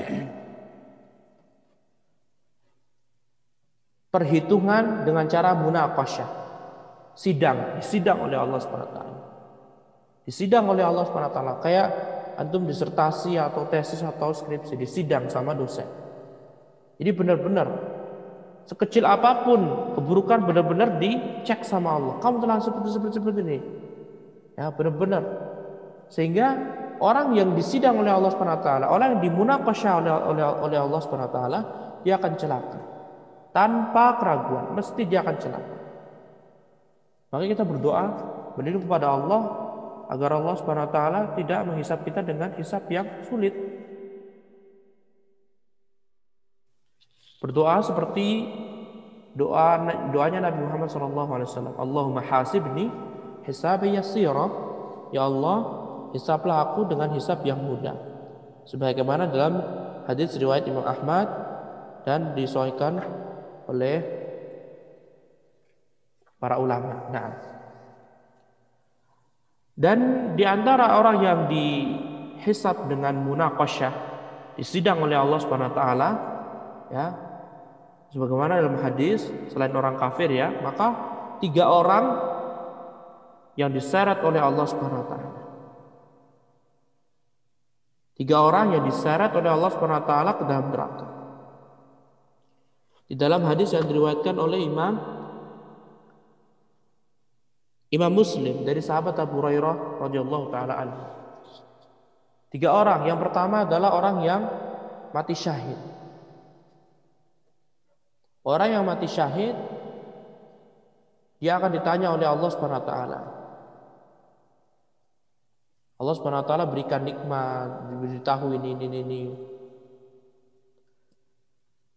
perhitungan dengan cara munaqasyah. Disidang oleh Allah SWT. Disidang oleh Allah SWT. Kayak antum disertasi atau tesis atau skripsi, disidang sama dosen. Jadi benar-benar sekecil apapun keburukan benar-benar dicek sama Allah. Kamu telah seperti ini. Ya, benar-benar. Sehingga orang yang disidang oleh Allah SWT, orang yang dimunaqasyah oleh Allah SWT, dia akan celaka. Tanpa keraguan, mesti dia akan celaka. Maka kita berdoa, berlindung kepada Allah agar Allah SWT tidak menghisap kita dengan hisap yang sulit. Berdoa seperti doanya Nabi Muhammad SAW. Allahumma hasibni hisabi yasira. Ya Allah, hisaplah aku dengan hisap yang mudah. Sebagaimana dalam hadis riwayat Imam Ahmad dan disahihkan oleh para ulama. Nah, dan di antara orang yang dihisab dengan munaqasyah, disidang oleh Allah SWT, ya, sebagaimana dalam hadis, selain orang kafir, ya, maka 3 orang yang diseret oleh Allah SWT. Tiga orang yang diseret oleh Allah Subhanahu wa taala ke dalam neraka. Di dalam hadis yang diriwayatkan oleh Imam Muslim dari sahabat Abu Hurairah radhiyallahu taala anhu. Tiga orang. Yang pertama adalah orang yang mati syahid. Orang yang mati syahid, dia akan ditanya oleh Allah Subhanahu wa taala. Allah Subhanahu wa taala berikan nikmat, diberitahu ini.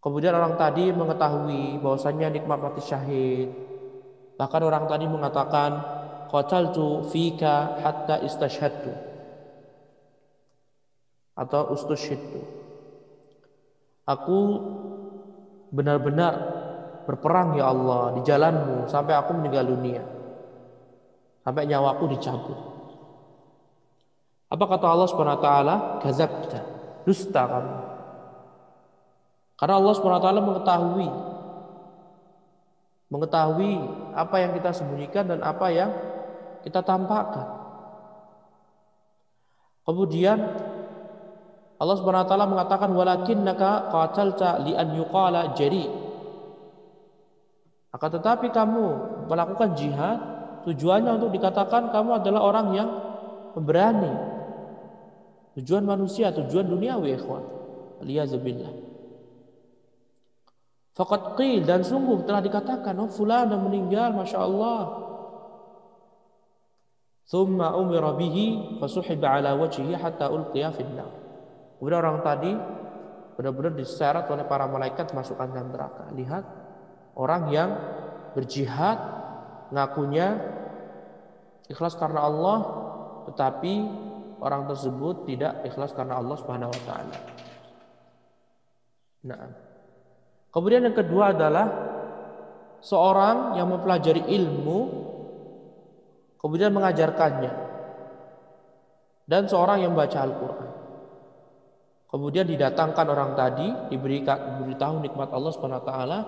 Kemudian orang tadi mengetahui bahwasannya nikmat mati syahid. Bahkan orang tadi mengatakan, qataltu fika hatta istashhadtu atau ustushhidtu. Aku benar-benar berperang ya Allah di jalanmu sampai aku meninggal dunia, sampai nyawaku dicabut. Apa kata Allah Subhanahu wa taala? Kadzabta, dusta kamu. Karena Allah Subhanahu wa taala mengetahui apa yang kita sembunyikan dan apa yang kita tampakkan. Kemudian Allah Subhanahu wa taala mengatakan walakinnaka qatalta li an yuqala jari. Akan tetapi kamu melakukan jihad tujuannya untuk dikatakan kamu adalah orang yang pemberani. Tujuan manusia, tujuan duniawi, ikhwan. Aliyazubillah. Faqad qil, dan sungguh telah dikatakan, oh fulan dan meninggal, masya Allah. Thumma umira bihi fasuhiba ala wajhihi hatta ulqiya finnar. Kemudian orang tadi benar-benar diseret oleh para malaikat masukkan dalam neraka. Lihat orang yang berjihad ngakunya ikhlas karena Allah, tetapi orang tersebut tidak ikhlas karena Allah Subhanahu wa taala. Nah, kemudian yang kedua adalah seorang yang mempelajari ilmu kemudian mengajarkannya, dan seorang yang membaca Al-Quran. Kemudian didatangkan orang tadi, diberitahu nikmat Allah Subhanahu wa taala.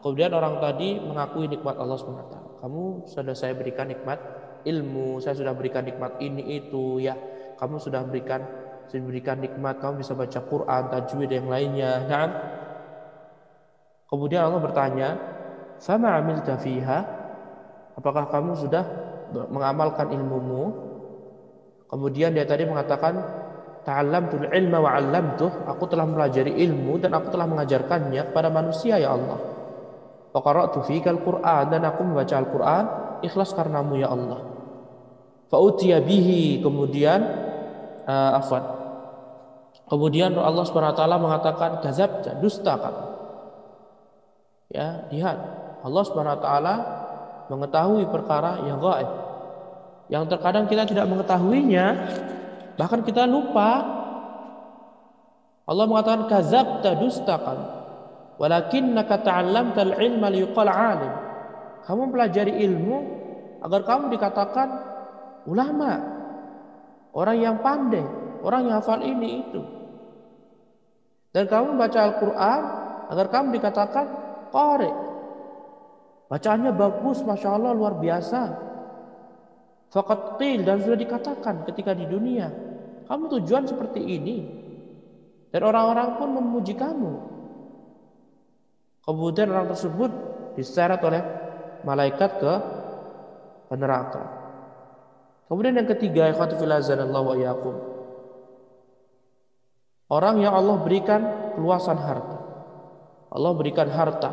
Kemudian orang tadi mengakui nikmat Allah Subhanahu wa taala. Kamu sudah saya berikan nikmat ilmu, saya sudah berikan nikmat ini itu ya. Kamu sudah berikan nikmat, kamu bisa baca Quran, tajwid yang lainnya. Nah, kemudian Allah bertanya, "Fama 'amilta fiha?" Apakah kamu sudah mengamalkan ilmumu? Kemudian dia tadi mengatakan, "Ta'allamtul ilma wa 'allamtuh." Aku telah mempelajari ilmu dan aku telah mengajarkannya kepada manusia ya Allah. Wa qara'tu fikal Qur'an, dan aku membaca Al-Qur'an ikhlas karenamu ya Allah. Fa utiya bihi, kemudian kemudian Allah Subhanahu wa taala mengatakan, "Kadzabta, dusta kamu." Ya, lihat, Allah Subhanahu wa taala mengetahui perkara yang gaib, yang terkadang kita tidak mengetahuinya, bahkan kita lupa. Allah mengatakan kadzabta, dusta kamu. Walakinnaka ta'allamtal ilma liyuqal 'alim. Kamu mempelajari ilmu agar kamu dikatakan ulama, orang yang pandai, orang yang hafal ini itu. Dan kamu membaca Al-Qur'an agar kamu dikatakan qari. Bacaannya bagus, masya Allah, luar biasa. Faqad qil, dan sudah dikatakan ketika di dunia, kamu tujuan seperti ini, dan orang-orang pun memuji kamu. Kemudian orang tersebut diseret oleh malaikat ke neraka. Kemudian yang ketiga, ikhwati fillah azanallahu wa iyyakum, orang yang Allah berikan keluasan harta. Allah berikan harta,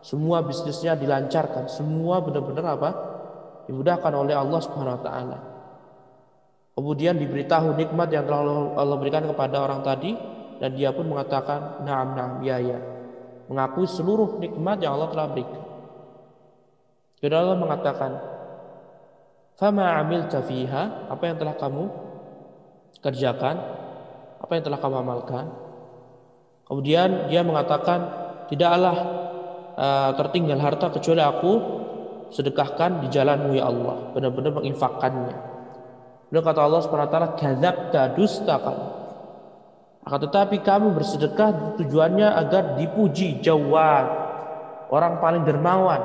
semua bisnisnya dilancarkan, semua benar-benar dimudahkan oleh Allah Subhanahu wa taala. Kemudian diberitahu nikmat yang telah Allah berikan kepada orang tadi, dan dia pun mengatakan na'am, ya. Mengakui seluruh nikmat yang Allah telah berikan. Kemudian Allah mengatakan, "Fama 'amilta fiha?" Apa yang telah kamu kerjakan? Apa yang telah kamu amalkan? Kemudian dia mengatakan, "Tidaklah tertinggal harta kecuali aku sedekahkan di jalanmu ya Allah, benar-benar menginfakkannya." Dan kata Allah Subhanahu wa taala, "Kadzabta, dusta kamu. Akan tetapi kamu bersedekah tujuannya agar dipuji, jawad, orang paling dermawan.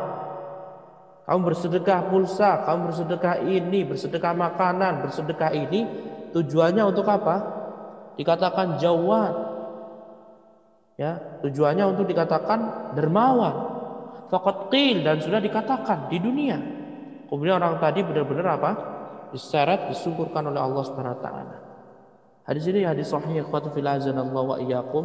Kamu bersedekah pulsa, kamu bersedekah ini, bersedekah makanan, bersedekah ini, tujuannya untuk apa? dikatakan jawad, ya, tujuannya untuk dikatakan dermawan. Faqad qil, dan sudah dikatakan di dunia. Kemudian orang tadi benar-benar apa? Diseret, disungkurkan oleh Allah Subhanahu wa taala. Hadis ini hadis sahih ikhwatu fillah azanallahu wa iyyakum,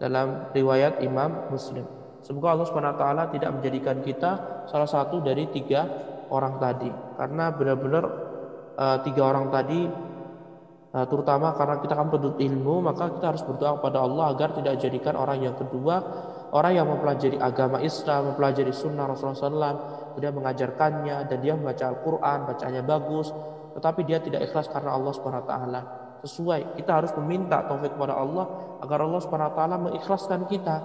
dalam riwayat Imam Muslim. Semoga Allah Subhanahu wa taala tidak menjadikan kita salah satu dari 3 orang tadi, karena benar-benar 3 orang tadi, terutama karena kita akan penuntut ilmu, maka kita harus berdoa kepada Allah agar tidak dijadikan orang yang kedua, orang yang mempelajari agama Islam, mempelajari sunnah Rasulullah SAW, dia mengajarkannya dan dia membaca Al-Quran, bacaannya bagus, tetapi dia tidak ikhlas karena Allah Subhanahu wa taala. Sesuai, kita harus meminta taufik kepada Allah agar Allah Subhanahu wa taala mengikhlaskan kita,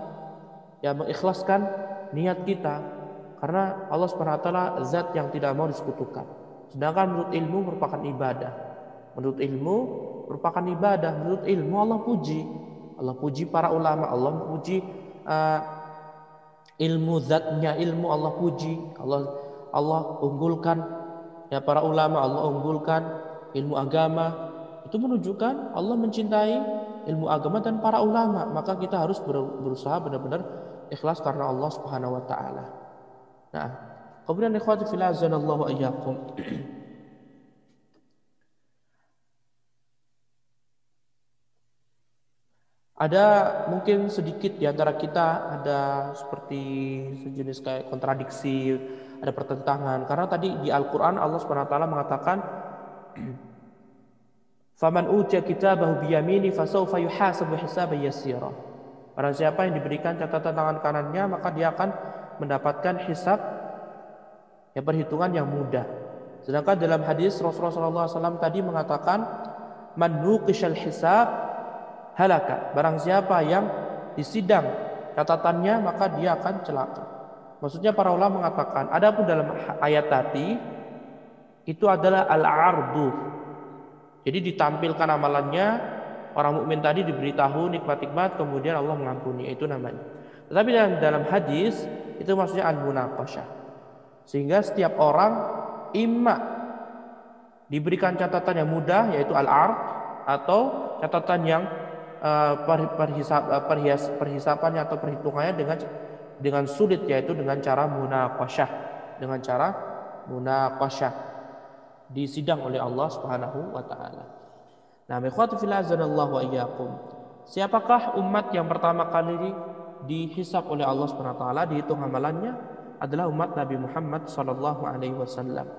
ya, mengikhlaskan niat kita, karena Allah Subhanahu wa taala zat yang tidak mau disekutukan. Sedangkan menurut ilmu merupakan ibadah. Menurut ilmu merupakan ibadah. Menurut ilmu Allah puji. Allah puji para ulama, Allah puji ilmu zatnya, ilmu Allah puji. Allah unggulkan, ya, para ulama, Allah unggulkan ilmu agama. Itu menunjukkan Allah mencintai ilmu agama dan para ulama. Maka kita harus berusaha benar-benar ikhlas karena Allah Subhanahu wa taala. Nah, kemudian ikhwati fillah azanallahu wa iyyakum. Ada mungkin sedikit di antara kita ada seperti sejenis kayak kontradiksi, ada pertentangan, karena tadi di Al-Qur'an Allah Subhanahu wa taala mengatakan faman utiya kitabahu biyamini fasawfa yuhasabu hisaban yasira. Barang siapa yang diberikan catatan tangan kanannya, maka dia akan mendapatkan hisab, ya, perhitungan yang mudah. Sedangkan dalam hadis Rasulullah SAW tadi mengatakan man nuqishal hisab halaka, barang siapa yang disidang catatannya maka dia akan celaka. Maksudnya para ulama mengatakan, adapun dalam ayat tadi itu adalah al-ardu. Jadi ditampilkan amalannya, orang mukmin tadi diberitahu nikmat-nikmat, kemudian Allah mengampuni, itu namanya. Tetapi dalam hadis itu maksudnya al-munaqasyah. Sehingga setiap orang imma diberikan catatan yang mudah yaitu al-ard, atau catatan yang perhisapannya atau perhitungannya dengan sulit, yaitu dengan cara munaqasyah, disidang oleh Allah Subhanahu wa taala. Nah, ikhwati fillah azanallahu wa iyyakum. Siapakah umat yang pertama kali dihisab oleh Allah Subhanahu wa taala, dihitung amalannya? Adalah umat Nabi Muhammad sallallahu alaihi wasallam.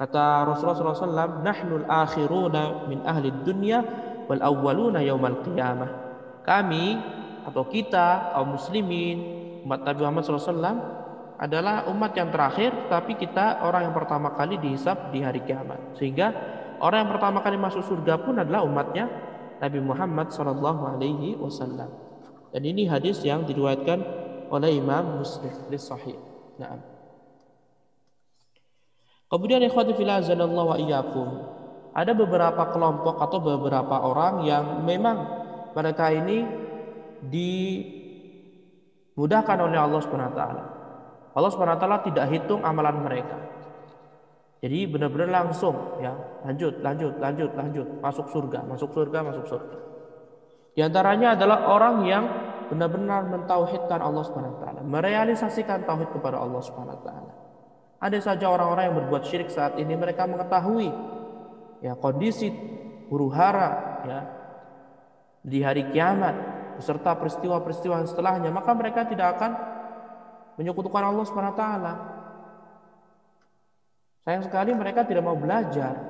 Kata Rasulullah SAW, nahnul akhiruna min ahli dunya wal awwaluna yaumal qiyamah. Kami atau kita kaum muslimin, umat Nabi Muhammad SAW adalah umat yang terakhir, tapi kita orang yang pertama kali dihisab di hari kiamat. Sehingga orang yang pertama kali masuk surga pun adalah umatnya Nabi Muhammad SAW. Dan ini hadis yang diriwayatkan oleh Imam Muslim di Sahih. Nah, kemudian ikhwati fillah azanallahu wa iyyakum, ada beberapa kelompok atau beberapa orang yang memang mereka ini dimudahkan oleh Allah Subhanahu wa taala. Allah Subhanahu wa taala tidak hitung amalan mereka. Jadi benar-benar langsung, ya, lanjut, masuk surga. Di antaranya adalah orang yang benar-benar mentauhidkan Allah Subhanahu wa taala, merealisasikan tauhid kepada Allah Subhanahu wa taala. Ada saja orang-orang yang berbuat syirik saat ini, mereka mengetahui, ya, kondisi huru-hara, ya, di hari kiamat beserta peristiwa-peristiwa setelahnya, maka mereka tidak akan menyekutukan Allah Subhanahu wa taala. Sayang sekali mereka tidak mau belajar.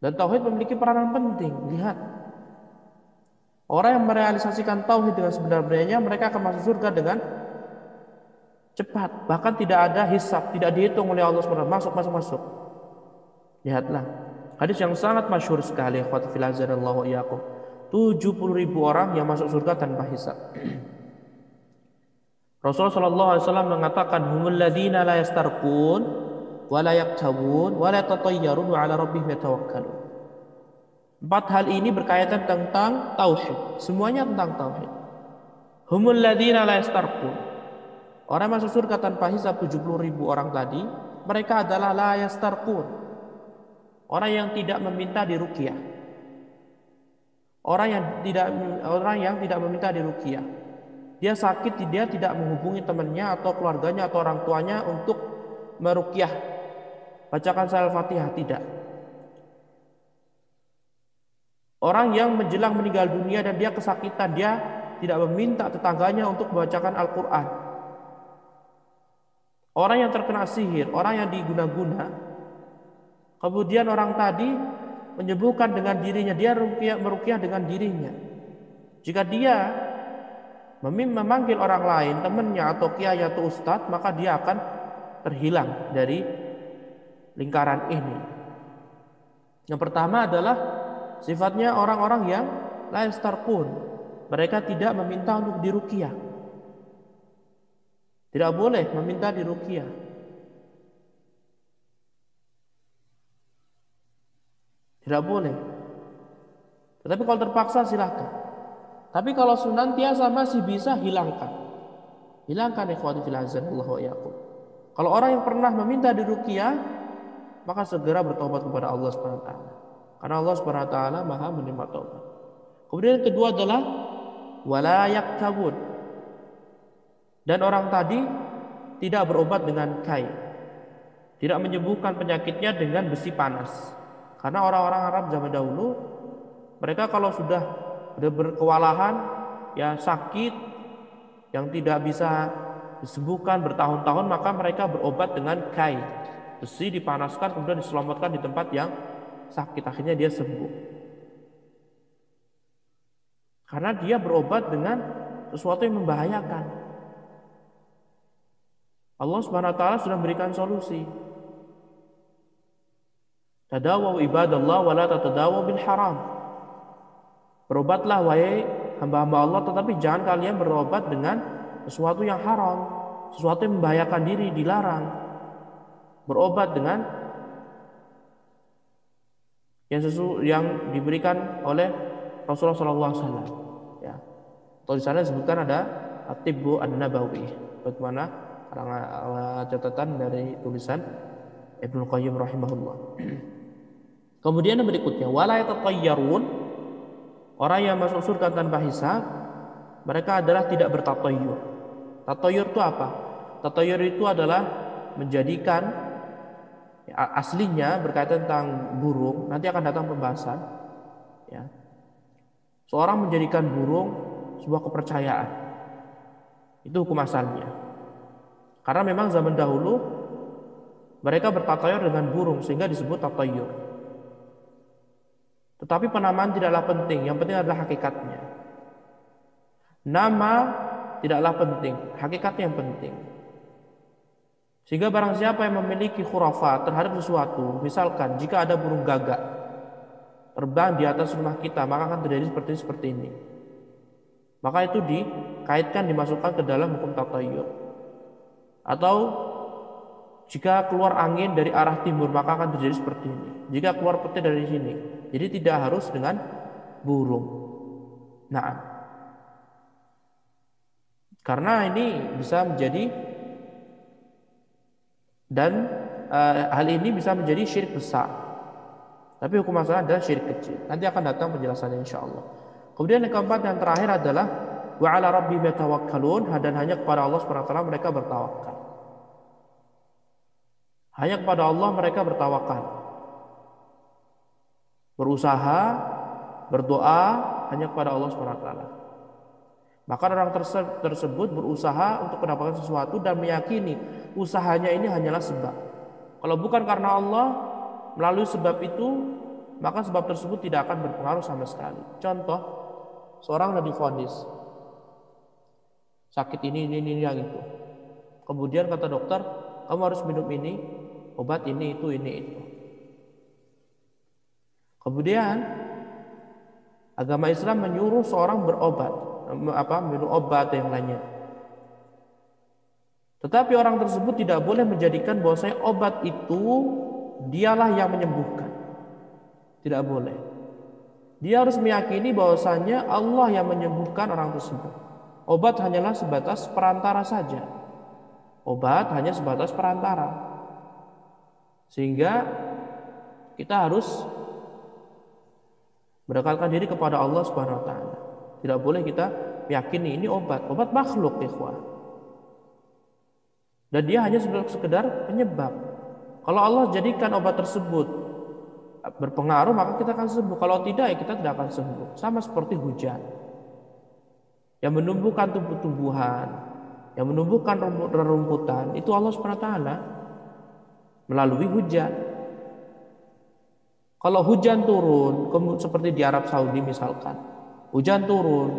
Dan tauhid memiliki peranan penting. Lihat, orang yang merealisasikan tauhid dengan sebenarnya, mereka akan masuk surga dengan cepat, bahkan tidak ada hisab, tidak dihitung oleh Allah Subhanahu wa taala. Masuk. Lihatlah hadis yang sangat masyhur sekali, ikhwati fillah azanallahu wa iyyakum. 70.000 orang yang masuk surga tanpa hisab. Rasulullah sallallahu alaihi wasallam mengatakan, humul ladzina la yastarqun wa la yaktawun wa la tatayyarun wa ala rabbihim yatawakkalun. 4 hal ini berkaitan tentang tauhid, semuanya tentang tauhid. Humul ladzina la yastarqun, orang masuk surga tanpa hisab 70.000 orang tadi, mereka adalah la yastarqun, orang yang tidak meminta diruqyah. Orang yang tidak meminta diruqyah. Dia sakit, dia tidak menghubungi temannya atau keluarganya atau orang tuanya untuk meruqyah, bacakan surah Al-Fatihah, tidak. Orang yang menjelang meninggal dunia dan dia kesakitan, dia tidak meminta tetangganya untuk membacakan Al-Quran. Orang yang terkena sihir, orang yang diguna-guna, kemudian orang tadi menyembuhkan dengan dirinya, dia meruqyah dengan dirinya. Jika dia memanggil orang lain, temannya atau kiai atau ustadz, maka dia akan terhilang dari lingkaran ini. Yang pertama adalah sifatnya orang-orang yang la yastarqun. Mereka tidak meminta untuk diruqyah. Tidak boleh meminta diruqyah. Tidak boleh. Tetapi kalau terpaksa silahkan. Tapi kalau senantiasa masih bisa, hilangkan. Hilangkan ikhwati fil azanillah wa iyyakum. Kalau orang yang pernah meminta diruqyah, maka segera bertobat kepada Allah Subhanahu wa taala. Karena Allah Subhanahu wa taala Maha menerima taubat. Kemudian yang kedua adalah wala yaktabun. Dan orang tadi tidak berobat dengan kai. Tidak menyembuhkan penyakitnya dengan besi panas. Karena orang-orang Arab zaman dahulu, mereka kalau sudah berkewalahan, ya sakit yang tidak bisa disembuhkan bertahun-tahun, maka mereka berobat dengan kai. Besi dipanaskan kemudian diselamatkan di tempat yang sakit, akhirnya dia sembuh. Karena dia berobat dengan sesuatu yang membahayakan. Allah Subhanahu wa taala sudah memberikan solusi. Tadawu ibadallah wa la tatadawu bil haram. Berobatlah wahai hamba-hamba Allah, tetapi jangan kalian berobat dengan sesuatu yang haram, sesuatu yang membahayakan diri, dilarang. Berobat dengan yang diberikan oleh Rasulullah SAW. Ya. Atau di sana disebutkan ada at-tibbu an-nabawi. Bagaimana catatan dari tulisan Ibnu Qayyim rahimahullah. Kemudian yang berikutnya, wala yatatayyarun, orang yang masuk surga tanpa hisab, mereka adalah tidak bertatayyur. Tatayyur itu apa? Tatayyur itu adalah menjadikan, aslinya berkaitan tentang burung, nanti akan datang pembahasan. Ya. Seorang menjadikan burung sebuah kepercayaan. Itu hukum asalnya. Karena memang zaman dahulu mereka bertatayur dengan burung sehingga disebut tatayur. Tetapi penamaan tidaklah penting, yang penting adalah hakikatnya. Nama tidaklah penting, hakikatnya yang penting. Sehingga barang siapa yang memiliki khurafat terhadap sesuatu, misalkan jika ada burung gagak terbang di atas rumah kita, maka akan terjadi seperti ini. Maka itu dikaitkan, dimasukkan ke dalam hukum tatayur. Atau jika keluar angin dari arah timur, maka akan terjadi seperti ini. Jika keluar petir dari sini, jadi tidak harus dengan burung. Nah, karena ini bisa menjadi, dan hal ini bisa menjadi syirik besar. Tapi hukum asalnya adalah syirik kecil. Nanti akan datang penjelasannya insyaallah. Kemudian yang keempat, yang terakhir adalah wa 'ala rabbihim yatawakkalun, dan hanya kepada Allah Subhanahu wa taala mereka bertawakal. Hanya kepada Allah mereka bertawakal. Berusaha, berdoa hanya kepada Allah Subhanahu wa taala. Maka orang tersebut berusaha untuk mendapatkan sesuatu dan meyakini usahanya ini hanyalah sebab. Kalau bukan karena Allah, melalui sebab itu, maka sebab tersebut tidak akan berpengaruh sama sekali. Contoh, seorang sudah divonis sakit ini yang itu. Kemudian kata dokter, kamu harus minum ini, obat ini itu. Kemudian agama Islam menyuruh seorang berobat, minum obat yang lainnya. Tetapi orang tersebut tidak boleh menjadikan bahwasanya obat itu dialah yang menyembuhkan. Tidak boleh. Dia harus meyakini bahwasanya Allah yang menyembuhkan orang tersebut. Obat hanyalah sebatas perantara saja. Obat hanya sebatas perantara. Sehingga kita harus Mendekatkan diri kepada Allah Subhanahu wa taala. Tidak boleh kita meyakini ini obat makhluk, ikhwah. Dan dia hanya sekedar penyebab. Kalau Allah jadikan obat tersebut berpengaruh, maka kita akan sembuh. Kalau tidak, ya kita tidak akan sembuh. Sama seperti hujan yang menumbuhkan tumbuh-tumbuhan, yang menumbuhkan rerumputan, itu Allah Subhanahu wa taala melalui hujan. Kalau hujan turun, seperti di Arab Saudi misalkan, hujan turun,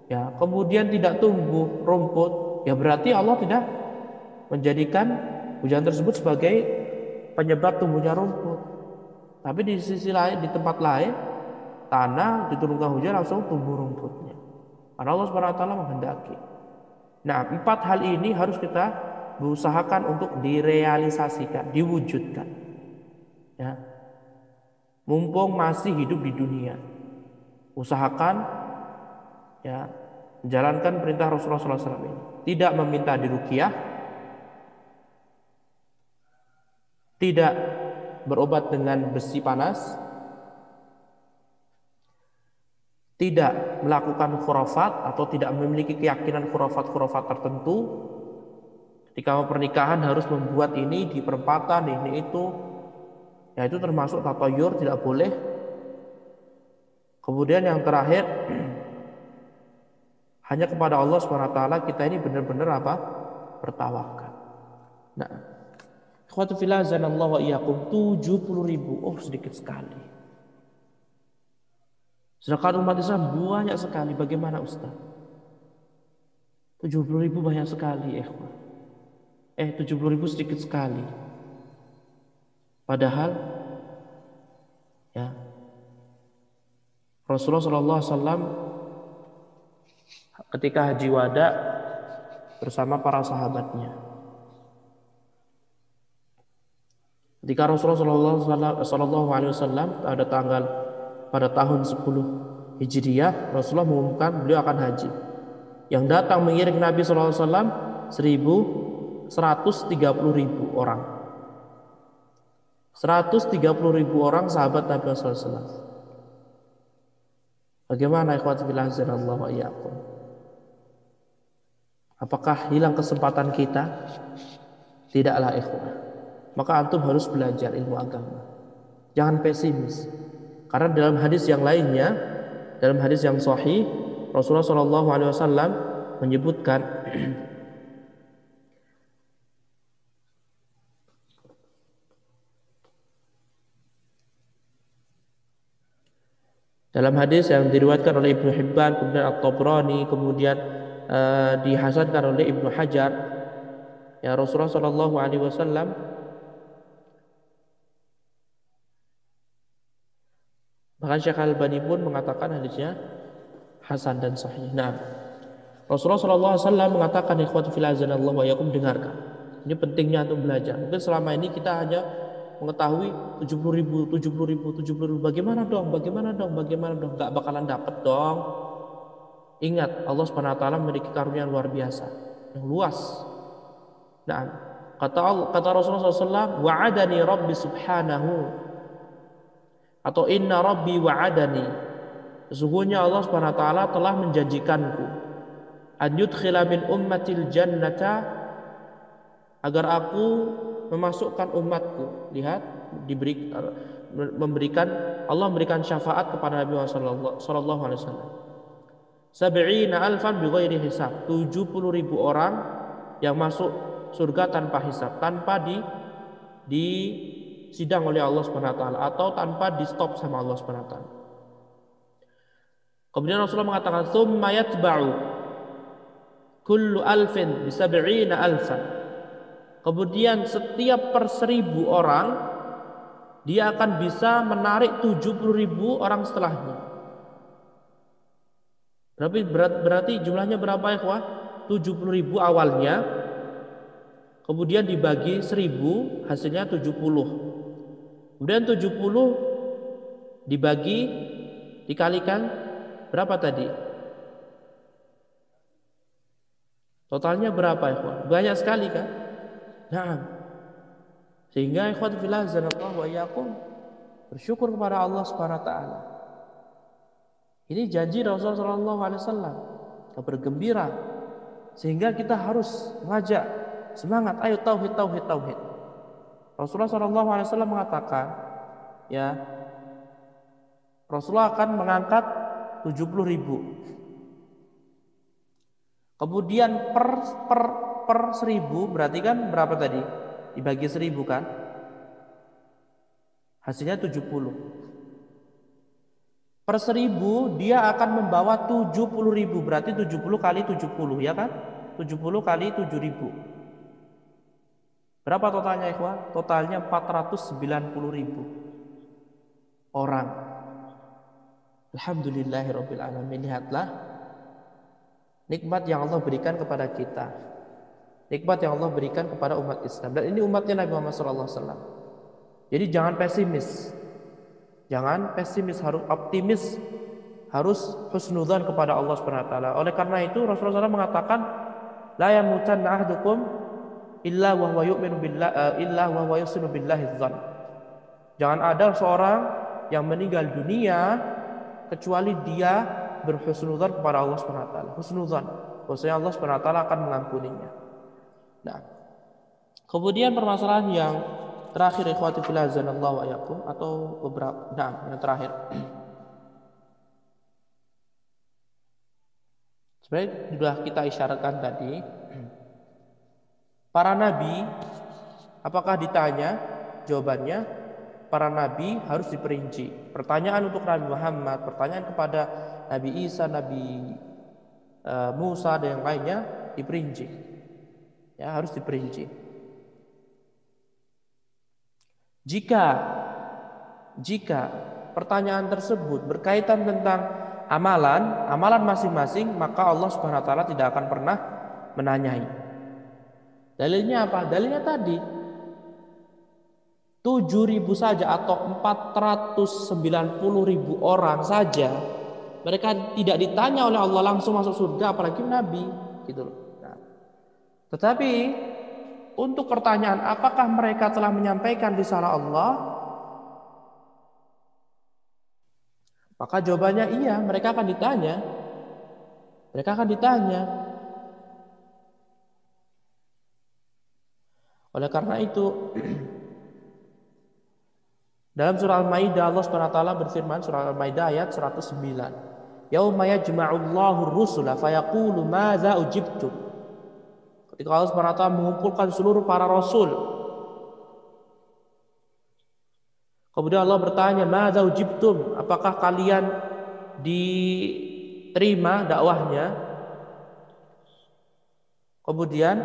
ya kemudian tidak tumbuh rumput, ya berarti Allah tidak menjadikan hujan tersebut sebagai penyebab tumbuhnya rumput. Tapi di sisi lain, di tempat lain, tanah diturunkan hujan langsung tumbuh rumputnya. Karena Allah Subhanahu wa taala menghendaki. Nah, 4 hal ini harus kita berusahakan untuk direalisasikan, diwujudkan. Ya. Mumpung masih hidup di dunia, usahakan ya menjalankan perintah Rasulullah SAW ini. Tidak meminta diruqyah, tidak berobat dengan besi panas, tidak melakukan khurafat atau tidak memiliki keyakinan khurafat-khurafat tertentu. Ketika pernikahan harus membuat ini di perempatan, ini itu, ya itu termasuk tatayur, tidak boleh. Kemudian yang terakhir, hanya kepada Allah Subhanahu wa taala kita ini benar-benar bertawakal. Nah, ikhwatu fillah azanallahu wa iyyakum, 70.000, sedikit sekali. Sedangkan umat Islam banyak sekali. Bagaimana Ustaz? 70.000 banyak sekali, ikhwah. 70.000 sedikit sekali. Padahal ya Rasulullah SAW ketika haji wada bersama para sahabatnya. Ketika Rasulullah SAW pada tahun 10 Hijriah, Rasulullah mengumumkan beliau akan haji. Yang datang mengiring Nabi SAW 130.000 orang. 130.000 orang sahabat Nabi SAW. Bagaimana ikhwati fillah azanallahu wa iyyakum? Apakah hilang kesempatan kita? Tidaklah ikhwah. Maka antum harus belajar ilmu agama. Jangan pesimis. Karena dalam hadis yang lainnya, dalam hadis yang sahih, Rasulullah SAW menyebutkan dalam hadis yang diriwayatkan oleh Ibnu Hibban, kemudian At-Tabrani, kemudian dihasankan oleh Ibnu Hajar, ya Rasulullah SAW bahkan Syekh Al-Albani pun mengatakan hadisnya hasan dan sahih. Nah, Rasulullah SAW mengatakan, ikhwatu fillah azanallahu wa iyyakum, dengarkan. Ini pentingnya untuk belajar. Mungkin selama ini kita hanya mengetahui 70.000. Bagaimana dong? Gak bakalan dapat dong. Ingat, Allah Subhanahu wa taala memiliki karunia yang luar biasa, yang luas. Nah, kata Rasulullah SAW, wa'adani Rabbi subhanahu, atau inna Rabbi wa'adani, sesungguhnya Allah Subhanahu wa taala telah menjanjikanku, an yudkhila min ummatil jannata, agar aku memasukkan umatku. Lihat, Allah memberikan syafaat kepada Nabi Muhammad sallallahu alaihi wasallam. 70.000 bighairi hisab, 70.000 orang yang masuk surga tanpa hisab, tanpa di sidang oleh Allah Subhanahu wa taala, atau tanpa di stop sama Allah Subhanahu wa taala. Kemudian Rasulullah mengatakan, tsumma yatba'u kullu alfin bi 70.000. Kemudian setiap per 1.000 orang dia akan bisa menarik 70.000 orang setelahnya. Berarti jumlahnya berapa ya, ikhwah? 70.000 awalnya, kemudian dibagi 1.000, hasilnya 70. Kemudian 70 dikalikan berapa tadi? Totalnya berapa ikhwan? Banyak sekali kan? Nah, sehingga ikhwan fillah azanallahu wa iyyakum, bersyukur kepada Allah Subhanahu wa taala. Ini janji Rasulullah SAW. Kita bergembira. Sehingga kita harus mengajak semangat, ayo tauhid, tauhid, tauhid. Rasulullah SAW mengatakan, ya, Rasulullah akan mengangkat 70.000. Kemudian per 1.000 berarti kan berapa tadi? Dibagi 1.000 kan? Hasilnya 70. Per 1.000 dia akan membawa 70.000, berarti 70 kali 70, ya kan? 70 kali 7.000. Berapa totalnya, ikhwan? Totalnya 490.000 orang. Alhamdulillahirabbil alamin. Lihatlah nikmat yang Allah berikan kepada kita. Nikmat yang Allah berikan kepada umat Islam. Dan ini umatnya Nabi Muhammad SAW. Jadi jangan pesimis. Jangan pesimis, harus optimis, harus husnudzan kepada Allah Subhanahu wa taala. Oleh karena itu Rasulullah SAW mengatakan, la yamutanna ahdukum illa wa huwa yu'minu billahi illa wa huwa yusinu billahi dzan. Jangan ada seorang yang meninggal dunia kecuali dia berhusnudzan kepada Allah Subhanahu wa taala. Husnudzan, bahwasanya Allah Subhanahu wa taala akan mengampuninya. Nah, kemudian permasalahan yang terakhir, ikhwati fillah azanallahu wa iyyakum, atau beberapa, yang terakhir. Sebenarnya sudah kita isyaratkan tadi, para nabi apakah ditanya? Jawabannya, para nabi harus diperinci. Pertanyaan untuk Nabi Muhammad, pertanyaan kepada Nabi Isa, Nabi Musa dan yang lainnya diperinci. Ya, harus diperinci. Jika pertanyaan tersebut berkaitan tentang amalan masing-masing, maka Allah Subhanahu wa taala tidak akan pernah menanyai. Dalilnya apa? Dalilnya tadi 7.000 saja atau 490.000 orang saja, mereka tidak ditanya oleh Allah langsung masuk surga, apalagi nabi, gitu loh. Nah, tetapi untuk pertanyaan apakah mereka telah menyampaikan risalah Allah, maka jawabannya iya, mereka akan ditanya. Mereka akan ditanya. Oleh karena itu, dalam surah Al-Maidah Allah Subhanahu wa taala berfirman, surah Al-Maidah ayat 109. Yauma yajma'ullahu ar-rusula fayaqulu madza ujibtum. Ketika Allah Subhanahu wa taala mengumpulkan seluruh para rasul, kemudian Allah bertanya, madza ujibtum? Apakah kalian diterima dakwahnya? Kemudian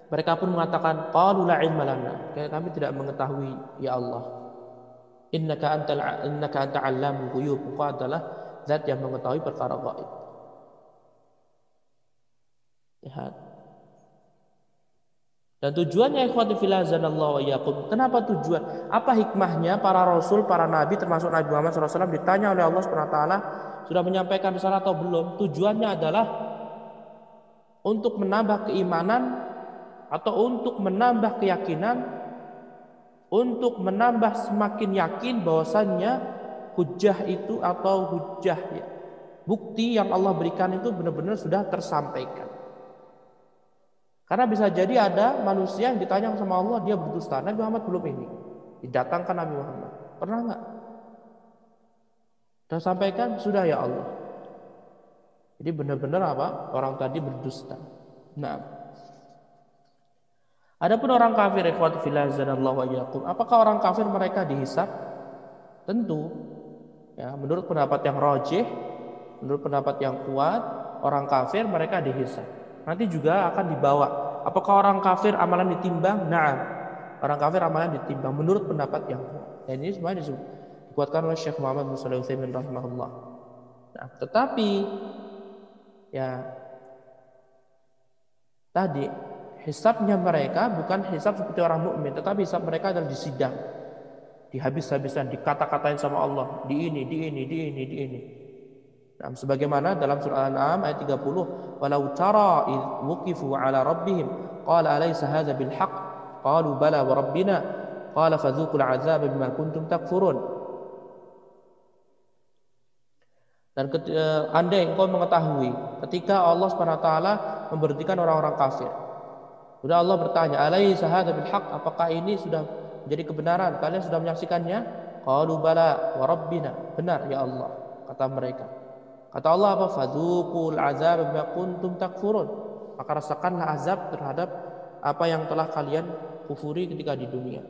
mereka pun mengatakan, qalu la ilma lana. Kami tidak mengetahui, ya Allah. Innaka anta 'allamul ghuyub. Engkau adalah zat yang mengetahui perkara gaib. Lihat. Dan tujuannya, ikhwati fillah azanallahu wa iyyakum. Kenapa tujuan? Apa hikmahnya para rasul, para nabi termasuk Nabi Muhammad SAW ditanya oleh Allah Subhanahu wa taala, sudah menyampaikan risalah atau belum? Tujuannya adalah untuk menambah keimanan atau untuk menambah keyakinan, untuk menambah semakin yakin bahwasannya hujjah itu atau hujjah, ya, bukti yang Allah berikan itu benar-benar sudah tersampaikan. Karena bisa jadi ada manusia yang ditanya sama Allah, dia berdusta. Nabi Muhammad belum ini didatangkan Nabi Muhammad. Pernah nggak? Sudah sampaikan? Sudah, ya Allah. Jadi benar-benar apa? Orang tadi berdusta. Nah, adapun orang kafir, ikhwati fillah azanallahu wa iyyakum, apakah orang kafir mereka dihisab? Tentu. Ya, menurut pendapat yang rajih, menurut pendapat yang kuat, orang kafir mereka dihisab. Nanti juga akan dibawa. Apakah orang kafir amalan ditimbang? Na'am. Orang kafir amalan ditimbang menurut pendapat yang kuat. Dan ini semuanya dikuatkan oleh Syekh Muhammad bin Shalih Al-Utsaimin rahimahullah. Nah, tetapi ya tadi hisabnya mereka bukan hisab seperti orang mukmin, tetapi hisab mereka adalah di sidang. Dihabis-habisan, dikata-katain sama Allah, di ini. Nah, sebagaimana dalam surah Al-An'am ayat 30, walau tara id wuqifu ala rabbihim qala alaysa hadza bil haqq qalu bala wa rabbina qala fadzuqul 'adzaba bima kuntum takfurun. Dan andai engkau mengetahui ketika Allah SWT memberhentikan orang-orang kafir. Sudah Allah bertanya, "Alaisa hadza bil haqq?" Apakah ini sudah menjadi kebenaran? Kalian sudah menyaksikannya? Qalu bala wa rabbina. Benar ya Allah, kata mereka. Kata Allah apa? Fadzuqul azab bima kuntum takfurun. Maka rasakanlah azab terhadap apa yang telah kalian kufuri ketika di dunia.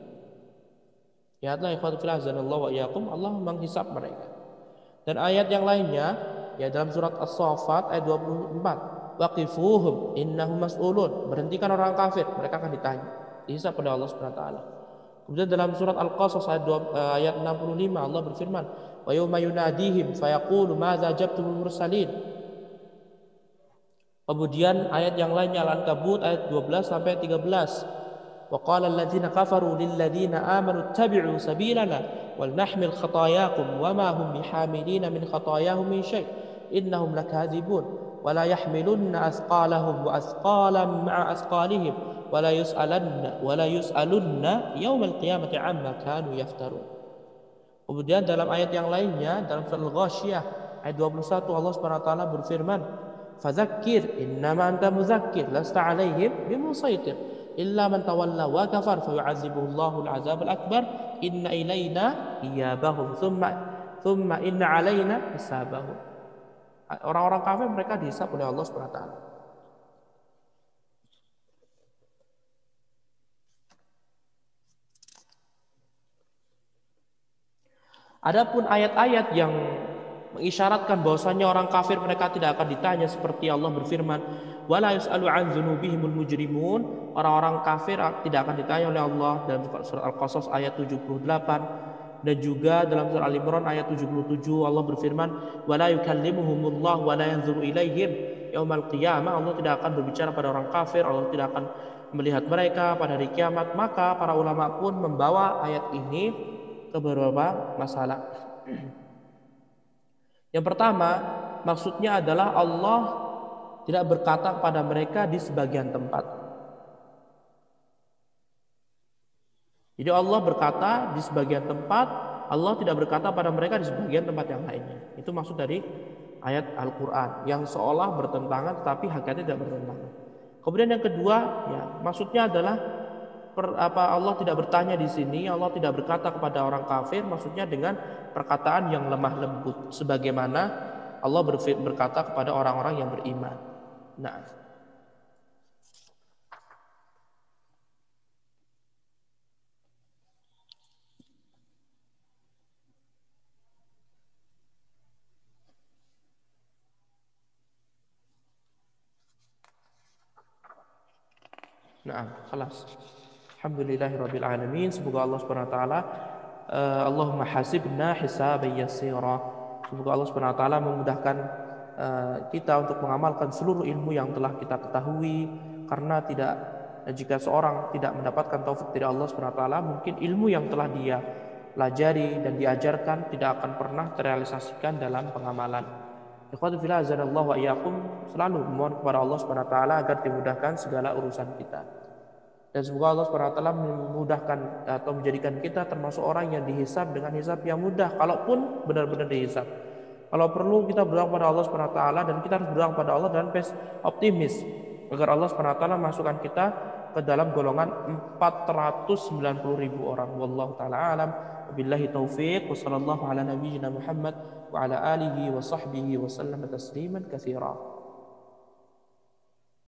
Lihatlah ikhwatu fillah azanallahu wa iyyakum, Allah menghisab mereka. Dan ayat yang lainnya ya dalam surat As-Saffat ayat 24, waqifuhum innahum mas'ulun. Berhentikan orang kafir, mereka akan ditanya, dihisab oleh Allah Subhanahu wa taala. Kemudian dalam surat Al-Qasas ayat 65 Allah berfirman, wa yawma yunadihim fayaqulu madza jabtumul mursalin. Kemudian ayat yang lainnya Al-Ankabut ayat 12 sampai 13. Wa qala alladziina kafaru lil ladziina aamanu ittabi'u sabilana wal nahmil khatayakum wa ma hum bihamilina min khatayahum min syai' innahum lakadzibun wa la yahmilunna asqalahum wa asqalan ma'a asqalihim wa la yus'alunna yaumal qiyamati amma kanu yaftarun. Kemudian dalam ayat yang lainnya dalam surah Al-Ghasyiyah ayat 21 Allah Subhanahu wa taala berfirman, fadzakir innama anta muzakkir lasta 'alaihim bimusaitir illa man tawalla wa kafar fayu'adzibuhu Allahu al-'adzab al-akbar inna ilaina iyabahum thumma inna 'alaina hisabahum. Orang-orang kafir mereka dihisab oleh Allah Subhanahu wa taala. Adapun ayat-ayat yang mengisyaratkan bahwasanya orang kafir mereka tidak akan ditanya seperti Allah berfirman, wala yus'alu an dzunubihimul mujrimun. Orang-orang kafir tidak akan ditanya oleh Allah dalam surat Al-Qasas ayat 78 dan juga dalam surat Al-Imran ayat 77 Allah berfirman, wala yukallimuhumullah wala yanzuru ilaihim yaumal qiyamah. Allah tidak akan berbicara pada orang kafir, Allah tidak akan melihat mereka pada hari kiamat. Maka para ulama pun membawa ayat ini ke beberapa masalah. Yang pertama, maksudnya adalah Allah tidak berkata kepada mereka di sebagian tempat. Jadi Allah berkata di sebagian tempat, Allah tidak berkata pada mereka di sebagian tempat yang lainnya. Itu maksud dari ayat Al-Quran yang seolah bertentangan tetapi hakikatnya tidak bertentangan. Kemudian yang kedua, ya maksudnya adalah Allah tidak bertanya di sini, Allah tidak berkata kepada orang kafir, maksudnya dengan perkataan yang lemah lembut, sebagaimana Allah berkata kepada orang-orang yang beriman. Khalas. Alhamdulillahirabbil alamin. Semoga Allah Subhanahu wa taala Allahumma hasibna hisaban yasira. Semoga Allah Subhanahu wa taala memudahkan kita untuk mengamalkan seluruh ilmu yang telah kita ketahui, karena jika seorang tidak mendapatkan taufik dari Allah Subhanahu wa taala, mungkin ilmu yang telah dia pelajari dan diajarkan tidak akan pernah terrealisasikan dalam pengamalan. Ikhwatu fillah azanallahu wa iyyakum, selalu memohon kepada Allah Subhanahu wa taala agar dimudahkan segala urusan kita. Dan semoga Allah Subhanahu wa taala memudahkan atau menjadikan kita termasuk orang yang dihisab dengan hisab yang mudah, kalaupun benar-benar dihisab. Kalau perlu kita berdoa kepada Allah Subhanahu wa taala, dan kita harus berdoa kepada Allah dan optimis agar Allah Subhanahu wa taala masukkan kita ke dalam golongan 490.000 orang. Wallahu taala alam. Wabillahi taufiq. Wassallallahu ala nabiyyina Muhammad wa ala alihi wa sahbihi wa sallam tasliman katsira.